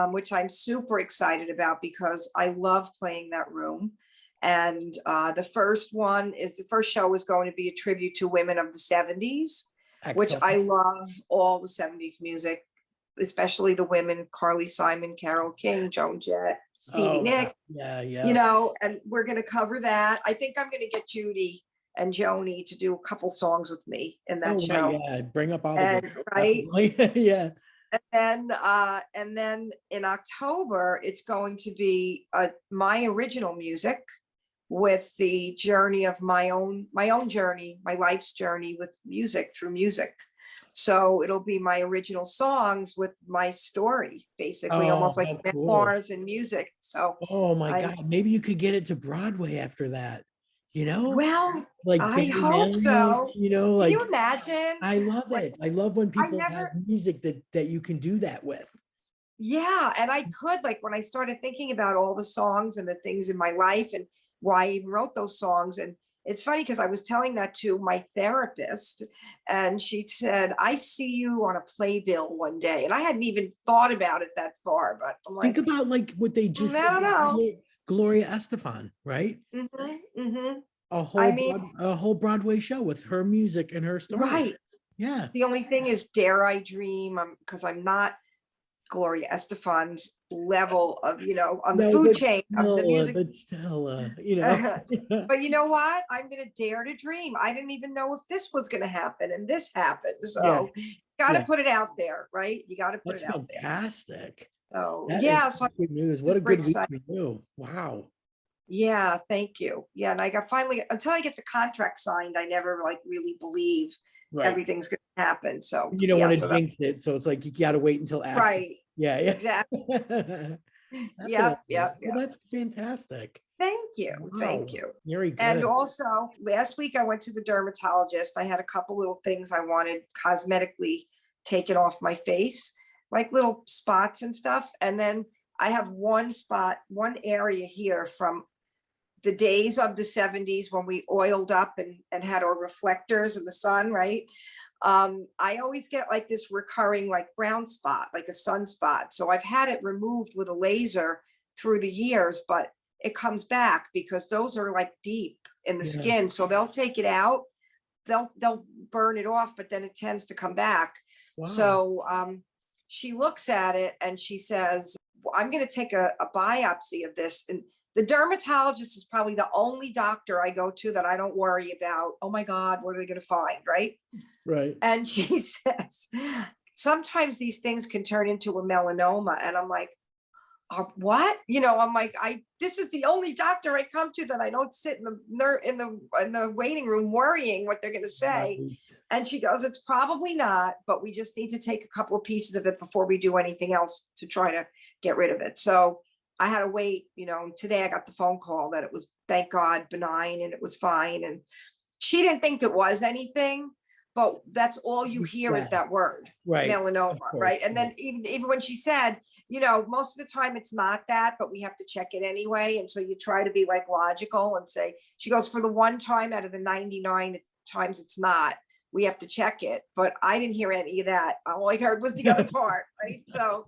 which I'm super excited about because I love playing that room. And the first show is going to be a tribute to women of the 70s, which Excellent. I love all the 70s music, especially the women, Carly Simon, Carole King, Joan Jett, Stevie Oh, Nicks, yeah. and we're going to cover that. I think I'm going to get Judy and Joni to do a couple songs with me in that Oh, right, show. yeah. Bring up all the And girls. right. Definitely. Yeah. And then in October, it's going to be my original music with the journey of my own journey, my life's journey with music, through music. So it'll be my original songs with my story, basically, Oh, almost like how cool. memoirs and music. So Oh my I, God. Maybe you could get it to Broadway after that, you know? well, Like I Barry hope Manilow, so. you know, Can you like imagine? I love Like, it. I love when I people have never, music that you can do that with. yeah, and I could, like, when I started thinking about all the songs and the things in my life and why I even wrote those songs. And it's funny because I was telling that to my therapist, and she said, I see you on a playbill one day. And I hadn't even thought about it that far, but I'm Think like, about like what they I just did don't with know. Gloria Estefan, right? Hmm. A I whole mean, a whole Broadway show with her music and her story. right. Yeah. The only thing is, dare I dream? Because I'm not Gloria Estefan's level of, on the No, food chain of the music. but still, you know. But you know what? I'm going to dare to dream. I didn't even know if this was going to happen, and this happened. Yeah. So you got to Yeah. put it out there, right? You got to put That's it out there. fantastic. So That is yeah, so I'm good news. What a super good week excited. for you. Wow. Yeah, thank you. Yeah, and I got finally, until I get the contract signed, I never like really believe Right. everything's going to happen. So You don't yeah, want to so that's jinx it. So it's like you got to wait until after. right. Yeah. Exactly. Yeah. Yep, Definitely. yep, Well, yep. that's fantastic. Thank you. Thank Wow. you. Very And good. also, last week I went to the dermatologist. I had a couple little things I wanted cosmetically taken off my face, like little spots and stuff. And then I have one spot, one area here from the days of the 70s when we oiled up and had our reflectors in the sun, right? I always get like this recurring like brown spot, like a sunspot. So I've had it removed with a laser through the years, but it comes back because those are like deep in the Yeah. skin. So they'll take it out, they'll burn it off, but then it tends to come back. Wow. So she looks at it and she says, I'm going to take a biopsy of this. And the dermatologist is probably the only doctor I go to that I don't worry about, oh my God, what are they going to find? Right. Right. And she says, sometimes these things can turn into a melanoma. And I'm like, what? I'm like, this is the only doctor I come to that I don't sit in the waiting room worrying what they're going to say. Right. And she goes, it's probably not, but we just need to take a couple of pieces of it before we do anything else to try to get rid of it. So I had to wait, today I got the phone call that it was, thank God, benign and it was fine. And she didn't think it was anything, but that's all you hear is that word, Right. melanoma, right? And then Right. even when she said, most of the time it's not that, but we have to check it anyway. And so you try to be like logical and say, she goes, for the one time out of the 99 times it's not, we have to check it. But I didn't hear any of that. All I heard was the other part, right? So,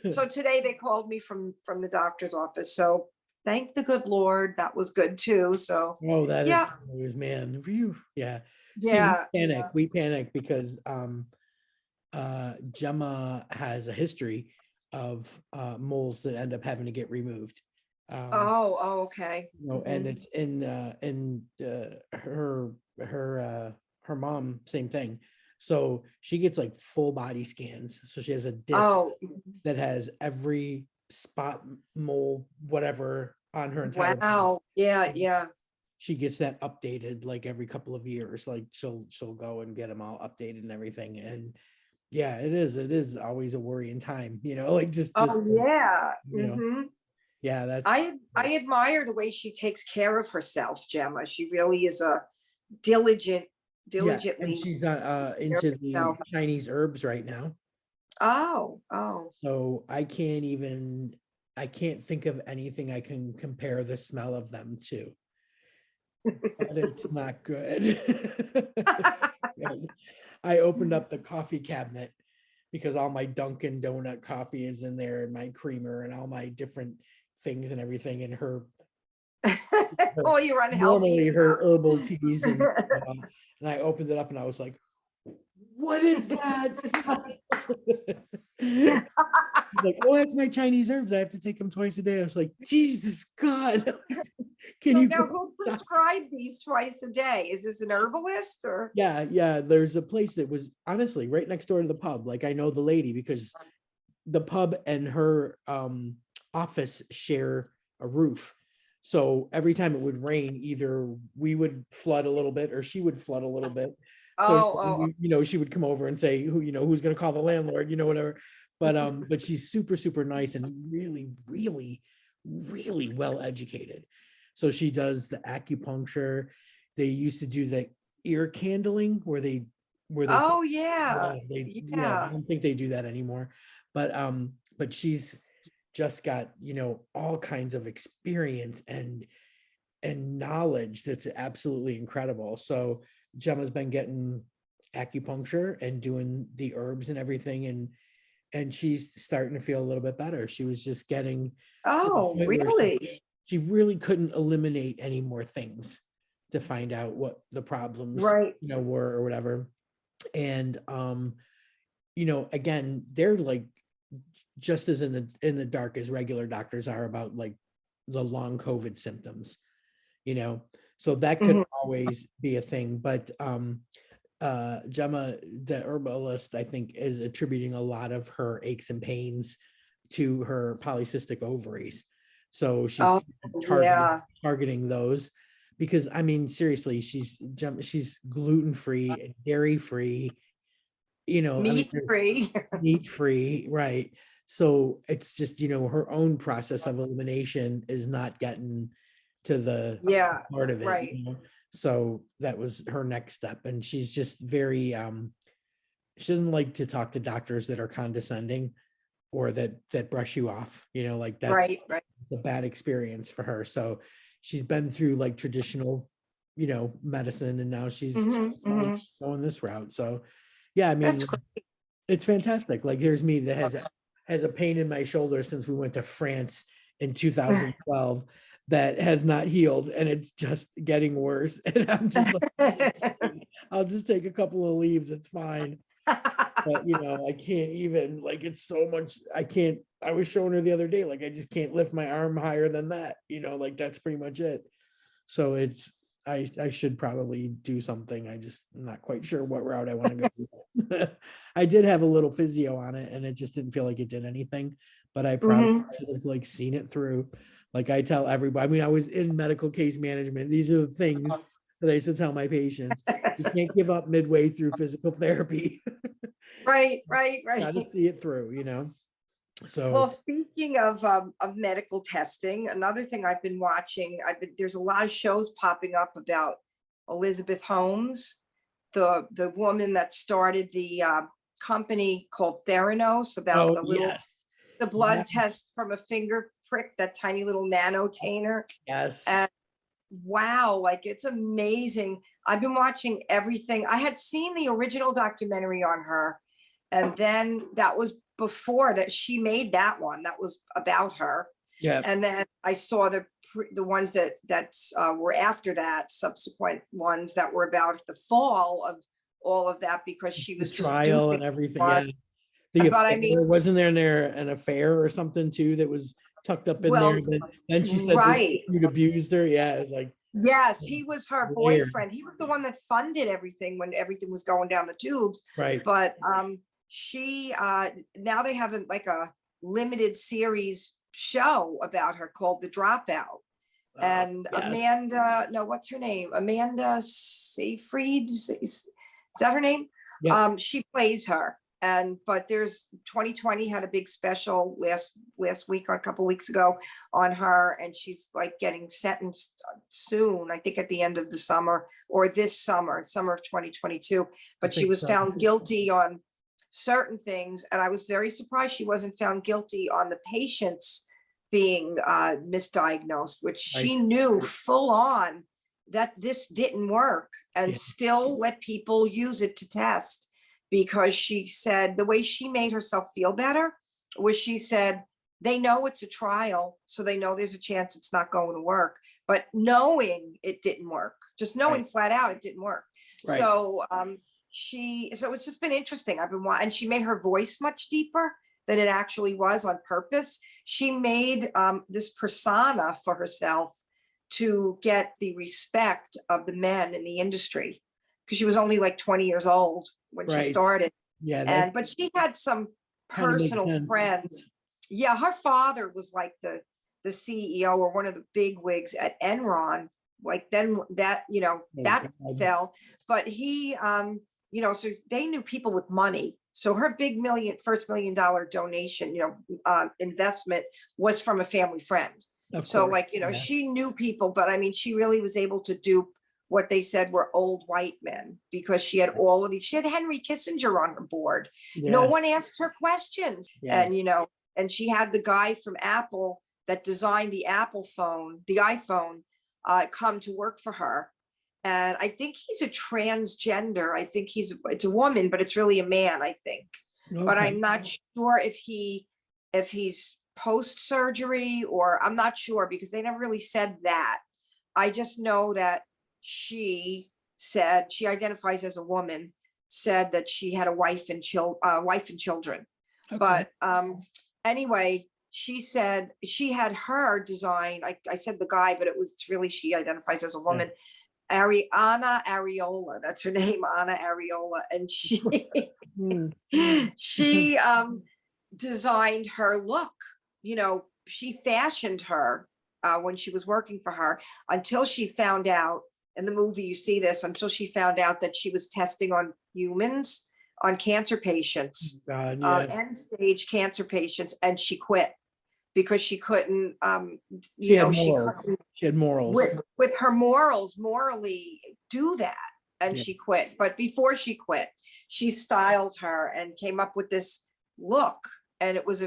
so today they called me from the doctor's office. So thank the good Lord, that was good too. So Oh, that is yeah, good news, man. Phew. Yeah. See, yeah, yeah. we panic because Gemma has a history of moles that end up having to get removed. Oh, okay. And Mhm. it's in her mom, same thing. So she gets like full body scans. So she has a disc Oh, that has every spot, mole, whatever on her entire body. wow. Yeah, yeah. She gets that updated like every couple of years. Like she'll go and get them all updated and everything. And yeah, it is always a worrying time, like just Oh, yeah. you know, Hmm. yeah, I admire the way she takes care of herself, Gemma. She really is a diligent, yeah. And diligently she's care into of the herself. Chinese herbs right now. Oh. So I can't think of anything I can compare the smell of them to, but it's not good. I opened up the coffee cabinet because all my Dunkin' Donut coffee is in there and my creamer and all my different things and everything. And All your unhealthy normally her stuff. herbal teas and I opened it up and I was like, what is that? She's like, oh, that's my Chinese herbs. I have to take them twice a day. I was like, Jesus God. Can So you now go who stop? prescribed these twice a day? Is this an herbalist or? Yeah. There's a place that was honestly right next door to the pub. Like I know the lady because the pub and her office share a roof. So every time it would rain, either we would flood a little bit or she would flood a little bit. So Oh, she would come over and say, who's going to call the landlord, whatever. But she's super, super nice and really, really, really well educated. So she does the acupuncture. They used to do the ear candling where they oh, yeah, yeah. I Yeah. don't think they do that anymore. But she's just got, all kinds of experience and knowledge that's absolutely incredible. So Gemma's been getting acupuncture and doing the herbs and everything and she's starting to feel a little bit better. She was just getting to the Oh, point where really? she really couldn't eliminate any more things to find out what the problems, Right. were or whatever. And again, they're like just as in the dark as regular doctors are about like the long COVID symptoms, so that could Mhm. always be a thing. But Gemma, the herbalist, I think is attributing a lot of her aches and pains to her polycystic ovaries. So she's Oh, targeting yeah. targeting those because I mean seriously, she's gluten free, dairy free, I mean Meat free. meat free, right? So it's just, her own process of elimination is not getting to the Yeah. part of it, Right. So that was her next step. And she's just very she doesn't like to talk to doctors that are condescending or that brush you off, like that's Right. Right. a bad experience for her. So she's been through like traditional, medicine and now she's Hmm. Hmm. going this route. So yeah, I That's mean, great. it's fantastic. Like here's me that has a pain in my shoulder since we went to France in 2012 that has not healed and it's just getting worse. And I'm just like, I'll just take a couple of leaves. It's fine. But I can't even like it's so much. I was showing her the other day, like I just can't lift my arm higher than that, like that's pretty much it. So I should probably do something. I'm not quite sure what route I want to go with. I did have a little physio on it and it just didn't feel like it did anything, but I probably Hmm. should have like seen it through. Like I tell everybody, I mean, I was in medical case management. These are the things that I used to tell my patients. You can't give up midway through physical therapy. Right. Right. Got to Right. see it through, Well, So speaking of medical testing, another thing I've been watching, there's a lot of shows popping up about Elizabeth Holmes, the woman that started the company called Theranos, about oh yes. the blood Yes. test from a finger prick, that tiny little nanotainer. Yes. And wow, like it's amazing. I've been watching everything. I had seen the original documentary on her, and then that was before that she made that one that was about her. Yeah. And then I saw the ones that were after that, subsequent ones that were about the fall of all of that, because she The was just doing trial it and everything. too Yeah. much. The But I mean, affair, wasn't there an affair or something too that was tucked up in there? well, Then she said that right. you'd abused her. Yeah, it was like Yes, he was her weird. boyfriend. He was the one that funded everything when everything was going down the tubes. Right. But she now they have like a limited series show about her called The Dropout. And Yes. Amanda, no, what's her name? Amanda Seyfried. Is that her name? Yeah. She plays her. But there's 2020 had a big special last week or a couple weeks ago on her, and she's like getting sentenced soon, I think at the end of the summer or this summer of 2022. But she was So. found guilty on certain things, and I was very surprised she wasn't found guilty on the patients being misdiagnosed, which she Right. knew full on that this didn't work, and Yeah. still let people use it to test. because she said the way she made herself feel better was she said, they know it's a trial, so they know there's a chance it's not going to work, but knowing it didn't work, just knowing flat out it didn't work. Right. So so it's just been interesting. I've been and she made her voice much deeper than it actually was on purpose. She made this persona for herself to get the respect of the men in the industry, because she was only like 20 years old when she started. Yeah. But she had some personal friends. Yeah, her father was like the CEO or one of the big wigs at Enron. Like then that, that fell. But he, so they knew people with money. So her big first $1 million donation, investment was from a family friend. So like, she knew people, but I mean, she really was able to dupe what they said were old white men, because she had all of these, she had Henry Kissinger on her board. No one asked her questions. And, and she had the guy from Apple that designed the Apple phone, the iPhone, come to work for her. And I think he's a transgender. I think it's a woman, but it's really a man, I think. But I'm not sure if he's post-surgery, or I'm not sure, because they never really said that. I just know that she said she identifies as a woman, said that she had a wife and children. But anyway, she said she had her design. I said the guy, but it's really, she identifies as a woman. Anna Areola, that's her name, Anna Areola, and she she designed her look. She fashioned her when she was working for her, until she found out, in the movie you see this, until she found out that she was testing on humans, on cancer patients, end stage cancer patients, and she quit because she couldn't, she had morals. With her morals, morally do that. And she quit. But before she quit, she styled her and came up with this look. And it was the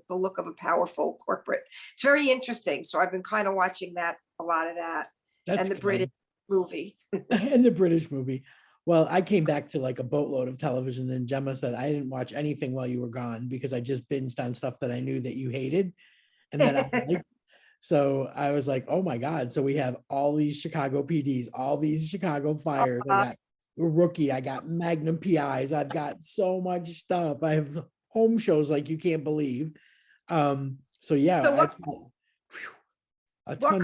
look of a powerful corporate. It's very interesting. So I've been kind of watching a lot of that. And the British movie. And the British movie. Well, I came back to like a boatload of television, and Gemma said I didn't watch anything while you were gone because I just binged on stuff that I knew that you hated. And then so I was like, oh my God. So we have all these Chicago PDs, all these Chicago fires. I got Rookie, I got Magnum PIs, I've got so much stuff. I have home shows like you can't believe. So yeah. So what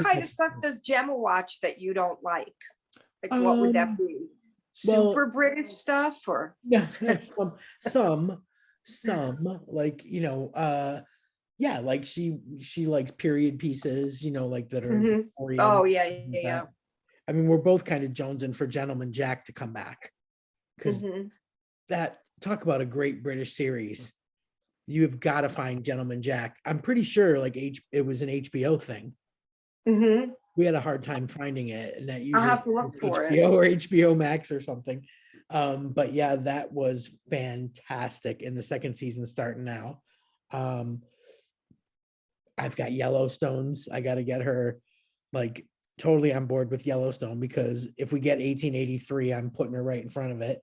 kind of stuff does Gemma watch that you don't like? Like what would that be? Super British stuff, or some like like she likes period pieces, like that are yeah. I mean, we're both kind of jonesing for Gentleman Jack to come back, because that, talk about a great British series. You have got to find Gentleman Jack. I'm pretty sure like it was an HBO thing. We had a hard time finding it, and that usually I'll have to look for it or HBO Max or something. But yeah, that was fantastic. And the second season starting now. I've got Yellowstones. I got to get her like totally on board with Yellowstone, because if we get 1883, I'm putting her right in front of it.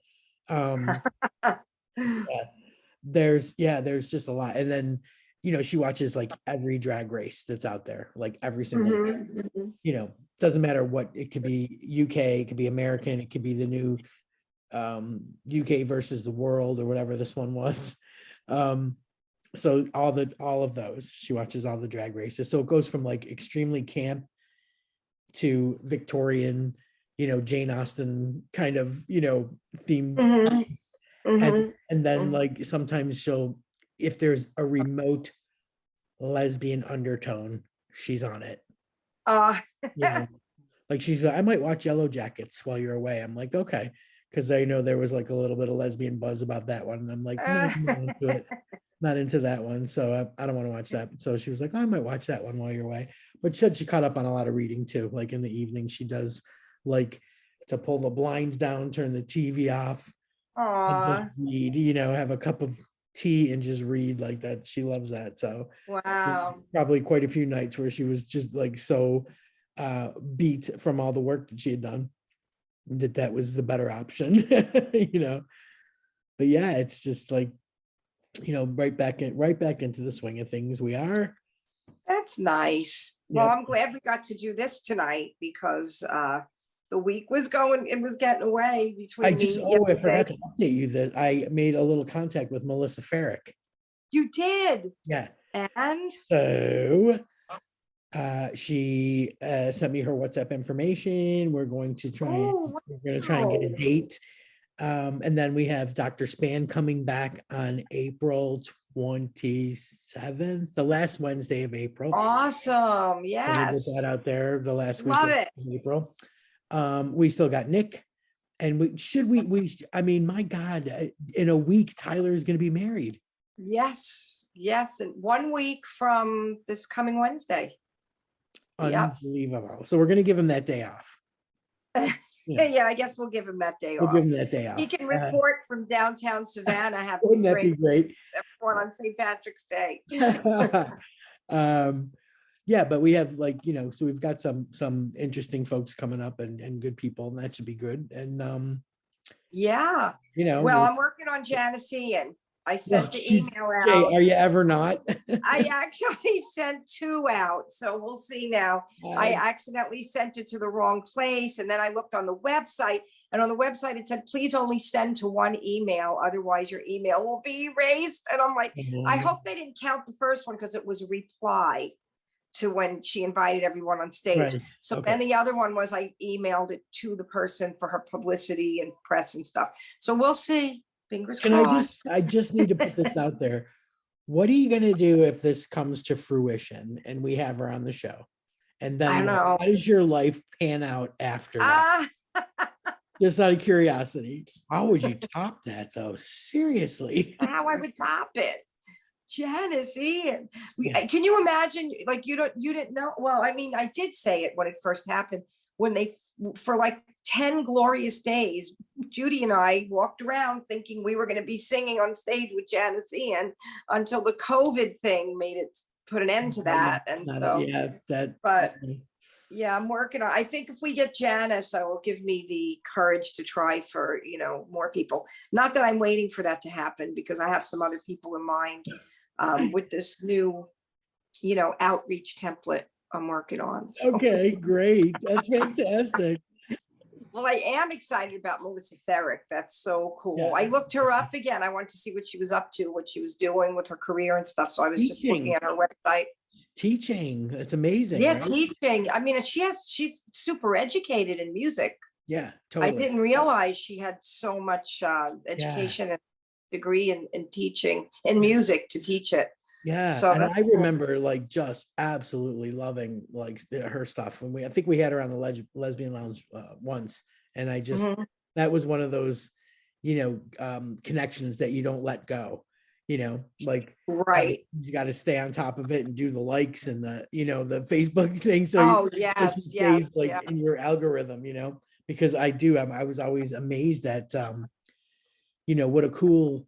There's just a lot. And then she watches like every drag race that's out there, like every single doesn't matter what it could be. UK, it could be American, it could be the new UK versus the world or whatever this one was. So all of those, she watches all the drag races. So it goes from like extremely camp to Victorian, Jane Austen kind of, theme. And then like sometimes if there's a remote lesbian undertone, she's on it. Like I might watch Yellow Jackets while you're away. I'm like, okay, because I know there was like a little bit of lesbian buzz about that one, and I'm like, no, I'm not into it. Not into that one, so I don't want to watch that. So she was like, I might watch that one while you're away. But she said she caught up on a lot of reading too. Like in the evening, she does like to pull the blinds down, turn the TV off, and just read. Have a cup of tea and just read like that. She loves that. So wow, probably quite a few nights where she was just like so beat from all the work that she had done, that was the better option. but yeah, it's just like, right back into the swing of things we are. That's nice. Well, Yep. I'm glad we got to do this tonight because the week was it was getting away I between just, me I yesterday. forgot to update you that I made a little contact with Melissa Farrick. You did. Yeah. And So she sent me her WhatsApp information. We're going to try and get a wow. date. And then we have Dr. Span coming back on April 27th, the last Wednesday of April. Awesome. So we'll Yes. get that out there the last week Love of it. April. We still got Nick. And I mean, my God, in a week, Tyler is going to be married. Yes. Yes. And 1 week from this coming Wednesday. Yep. Unbelievable. So we're going to give him that day off. Yeah, I guess we'll give him that day We'll off. give him that day off. He can report from downtown Savannah, have Wouldn't that be great? everyone on St. Patrick's Day. Yeah, but we have so we've got some interesting folks coming up and good people, and that should be good. And yeah. Well, I'm working on Janice Ian. I sent the email out. Jay, are you ever not? I actually sent 2 out, so we'll see now. I accidentally sent it to the wrong place, and then I looked on the website, and on the website it said, please only send to 1 email, otherwise your email will be erased. And I'm like, I hope they didn't count the first one because it was a reply to when she invited everyone on stage. Right. So Okay. then the other one was I emailed it to the person for her publicity and press and stuff. So we'll see. Fingers crossed. I just need to put this out there. What are you going to do if this comes to fruition and we have her on the show? And then I don't know. how does your life pan out after that? Just out of curiosity, how would you top that though? Seriously. How I would top it. Janice Ian. Can you imagine, like, you didn't know? Well, I mean, I did say it when it first happened, when for like 10 glorious days, Judy and I walked around thinking we were going to be singing on stage with Janice Ian until the COVID thing put an end to that. Yeah, I'm working on, I think if we get Janice, it will give me the courage to try for, more people. Not that I'm waiting for that to happen, because I have some other people in mind with this new, outreach template I'm working on. So. Okay, great. That's fantastic. Well, I am excited about Melissa Farrick. That's so cool. Yeah. I looked her up again. I wanted to see what she was up to, what she was doing with her career and stuff. So I was just looking at her website. Teaching. It's amazing. Yeah, right? teaching. I mean, she's super educated in music. Yeah, totally. I didn't realize she had so much education and degree in teaching in music to teach it. Yeah, so and I remember just absolutely loving her stuff. And I think we had her on the Lesbian Lounge once, and I just that was one of those connections that you don't let go. Right. You got to stay on top of it and do the likes and the the Facebook thing. So stays in your algorithm. Because I was always amazed at what a cool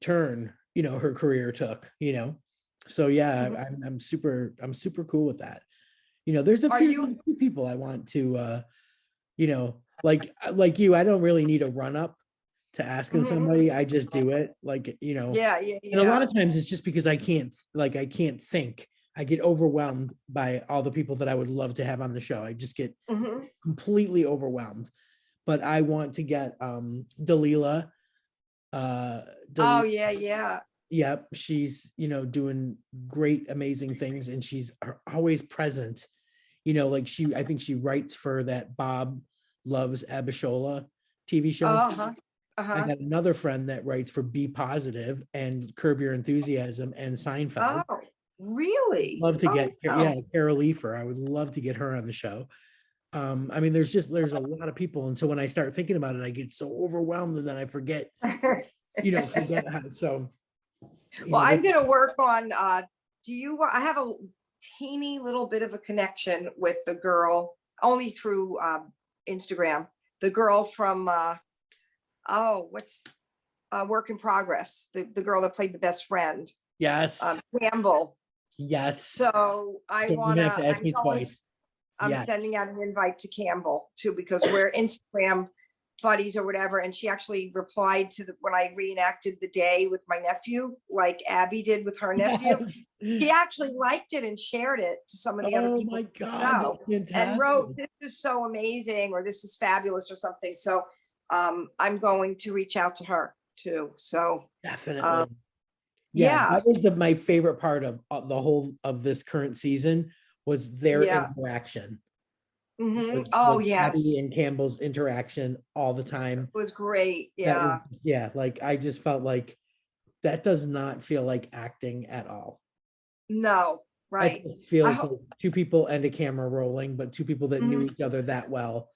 turn her career took. So yeah, I'm super cool with that. There's a few people I want to like you. I don't really need a run up to asking somebody. I just do it and a lot of times it's just because I can't think. I get overwhelmed by all the people that I would love to have on the show. I just get completely overwhelmed. But I want to get Dalila. Oh yeah. Yep, she's doing great, amazing things, and she's always present. I think she writes for that Bob Loves Abishola TV show. I got another friend that writes for Be Positive and Curb Your Enthusiasm and Seinfeld. Oh, really? Love to get Carol Leifer. I would love to get her on the show. I mean, there's a lot of people, and so when I start thinking about it, I get so overwhelmed, and then I forget, forget how. So, well, I'm going to work on. I have a teeny little bit of a connection with the girl only through Instagram. The girl from what's Work in Progress. The girl that played the best friend. Yes. Campbell. Yes. So I want to ask me twice. I'm sending out an invite to Campbell too, because we're Instagram buddies or whatever. And she actually replied to when I reenacted the day with my nephew, like Abby did with her nephew. She actually liked it and shared it to some of the other people. Oh my God, and wrote, "This is so amazing," or "This is fabulous," or something. So I'm going to reach out to her too. So definitely. Yeah, that was my favorite part of the whole of this current season was their interaction. Oh yes, Abby and Campbell's interaction all the time. It was great. Yeah. Like I just felt like that does not feel like acting at all. No, right. It just feels like two people and a camera rolling, but two people that knew each other that well.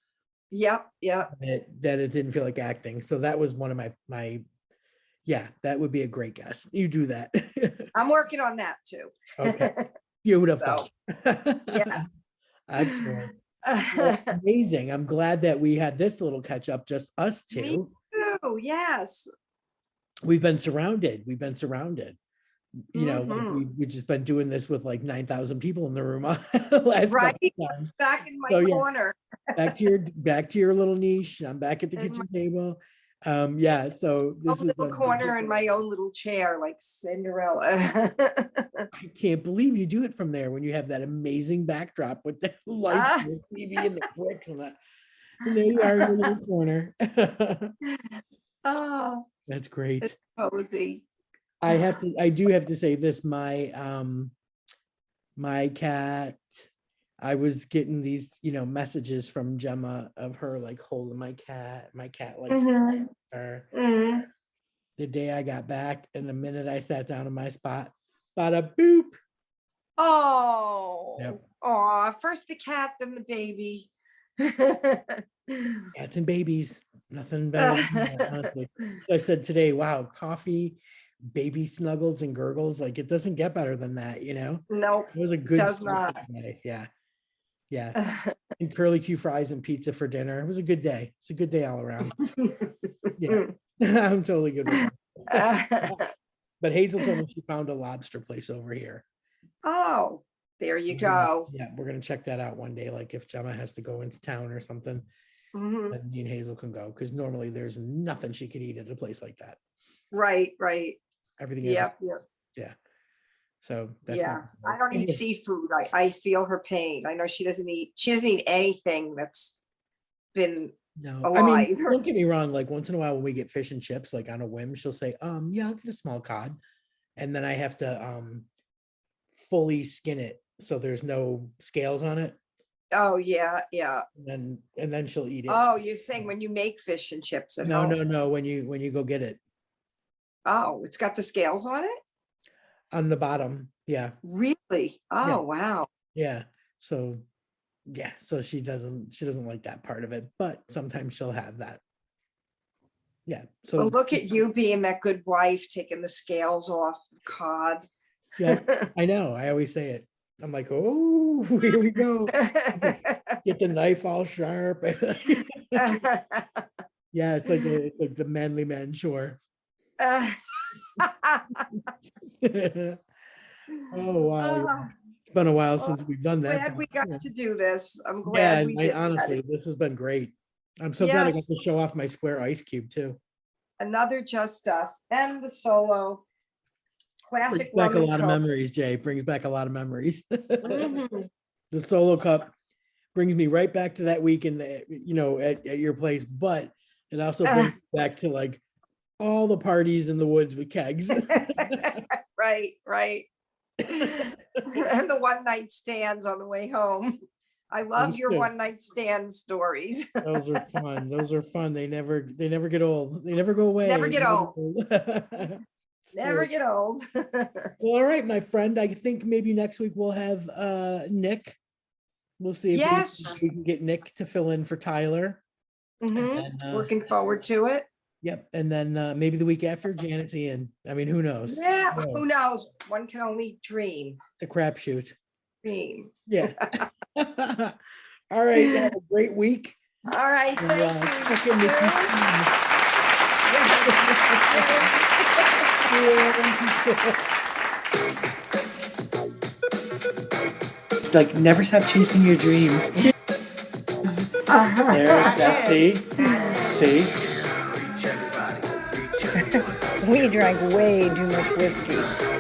Yep. That it didn't feel like acting. So that was one of my that would be a great guess. You do that. I'm working on that too. Okay. Beautiful. Yeah. Excellent. Well, amazing. I'm glad that we had this little catch up, just us two. Me too. Yes. We've been surrounded. You know, like we've just been doing this with like 9,000 people in the room last couple times. Back in my corner. Back to your little niche. I'm back at the kitchen table. So this was little corner in my own little chair, like Cinderella. I can't believe you do it from there when you have that amazing backdrop with the lights and the TV and the bricks and that. And there you are in your little corner. Oh, that's great. It's cozy. I do have to say this, my cat, I was getting these, messages from Gemma of her like holding my cat likes her. The day I got back and the minute I sat down in my spot, bada boop. Oh, yep. Oh, first the cat, then the baby. Cats and babies, nothing better than that, honestly. I said today, wow, coffee, baby snuggles and gurgles, like it doesn't get better than that, Nope. It was a good does not. Day. Yeah. And curly Q fries and pizza for dinner. It was a good day. It's a good day all around. Yeah. I'm totally good with that. But Hazel told me she found a lobster place over here. Oh, there you go. Yeah, we're gonna check that out one day. Like if Gemma has to go into town or something, then me and Hazel can go because normally there's nothing she could eat at a place like that. Right. Everything. Yeah. So that's I don't eat seafood. I feel her pain. I know she doesn't eat anything that's been alive. I mean, don't get me wrong, like once in a while when we get fish and chips, like on a whim, she'll say, I'll get a small cod. And then I have to fully skin it so there's no scales on it. Oh yeah. And then she'll eat it. Oh, you're saying when you make fish and chips at home? No, when you go get it. Oh, it's got the scales on it? On the bottom, yeah. Really? Oh, wow. Yeah. So she doesn't like that part of it, but sometimes she'll have that. Yeah. So well, look at you being that good wife, taking the scales off the cod. Yeah, I know. I always say it. I'm like, oh, here we go. Get the knife all sharp. Yeah, it's like the manly man chore. Oh wow. It's been a while since we've done that. Glad we got to do this. I'm glad we did. Honestly, this has been great. I'm so glad I got to show off my square ice cube too. Another Just Us and the solo classic. Brings back a lot of memories, Jay. Brings back a lot of memories. The solo cup brings me right back to that week in the at your place, but it also brings me back to like all the parties in the woods with kegs. Right. And the one night stands on the way home. I love your one night stand stories. Those are fun. They never get old. They never go away. Never get old. Never get old. Well, all right, my friend. I think maybe next week we'll have Nick. We'll see if we can get Nick to fill in for Tyler. Looking forward to it. Yep. And then maybe the week after, Janet's Ian. I mean, who knows? Yeah, who knows? One can only dream. It's a crapshoot. Dream. Yeah. All right. Have a great week. All right. And, check in with you. Like, never stop chasing your dreams. There, see? See? We drank way too much whiskey.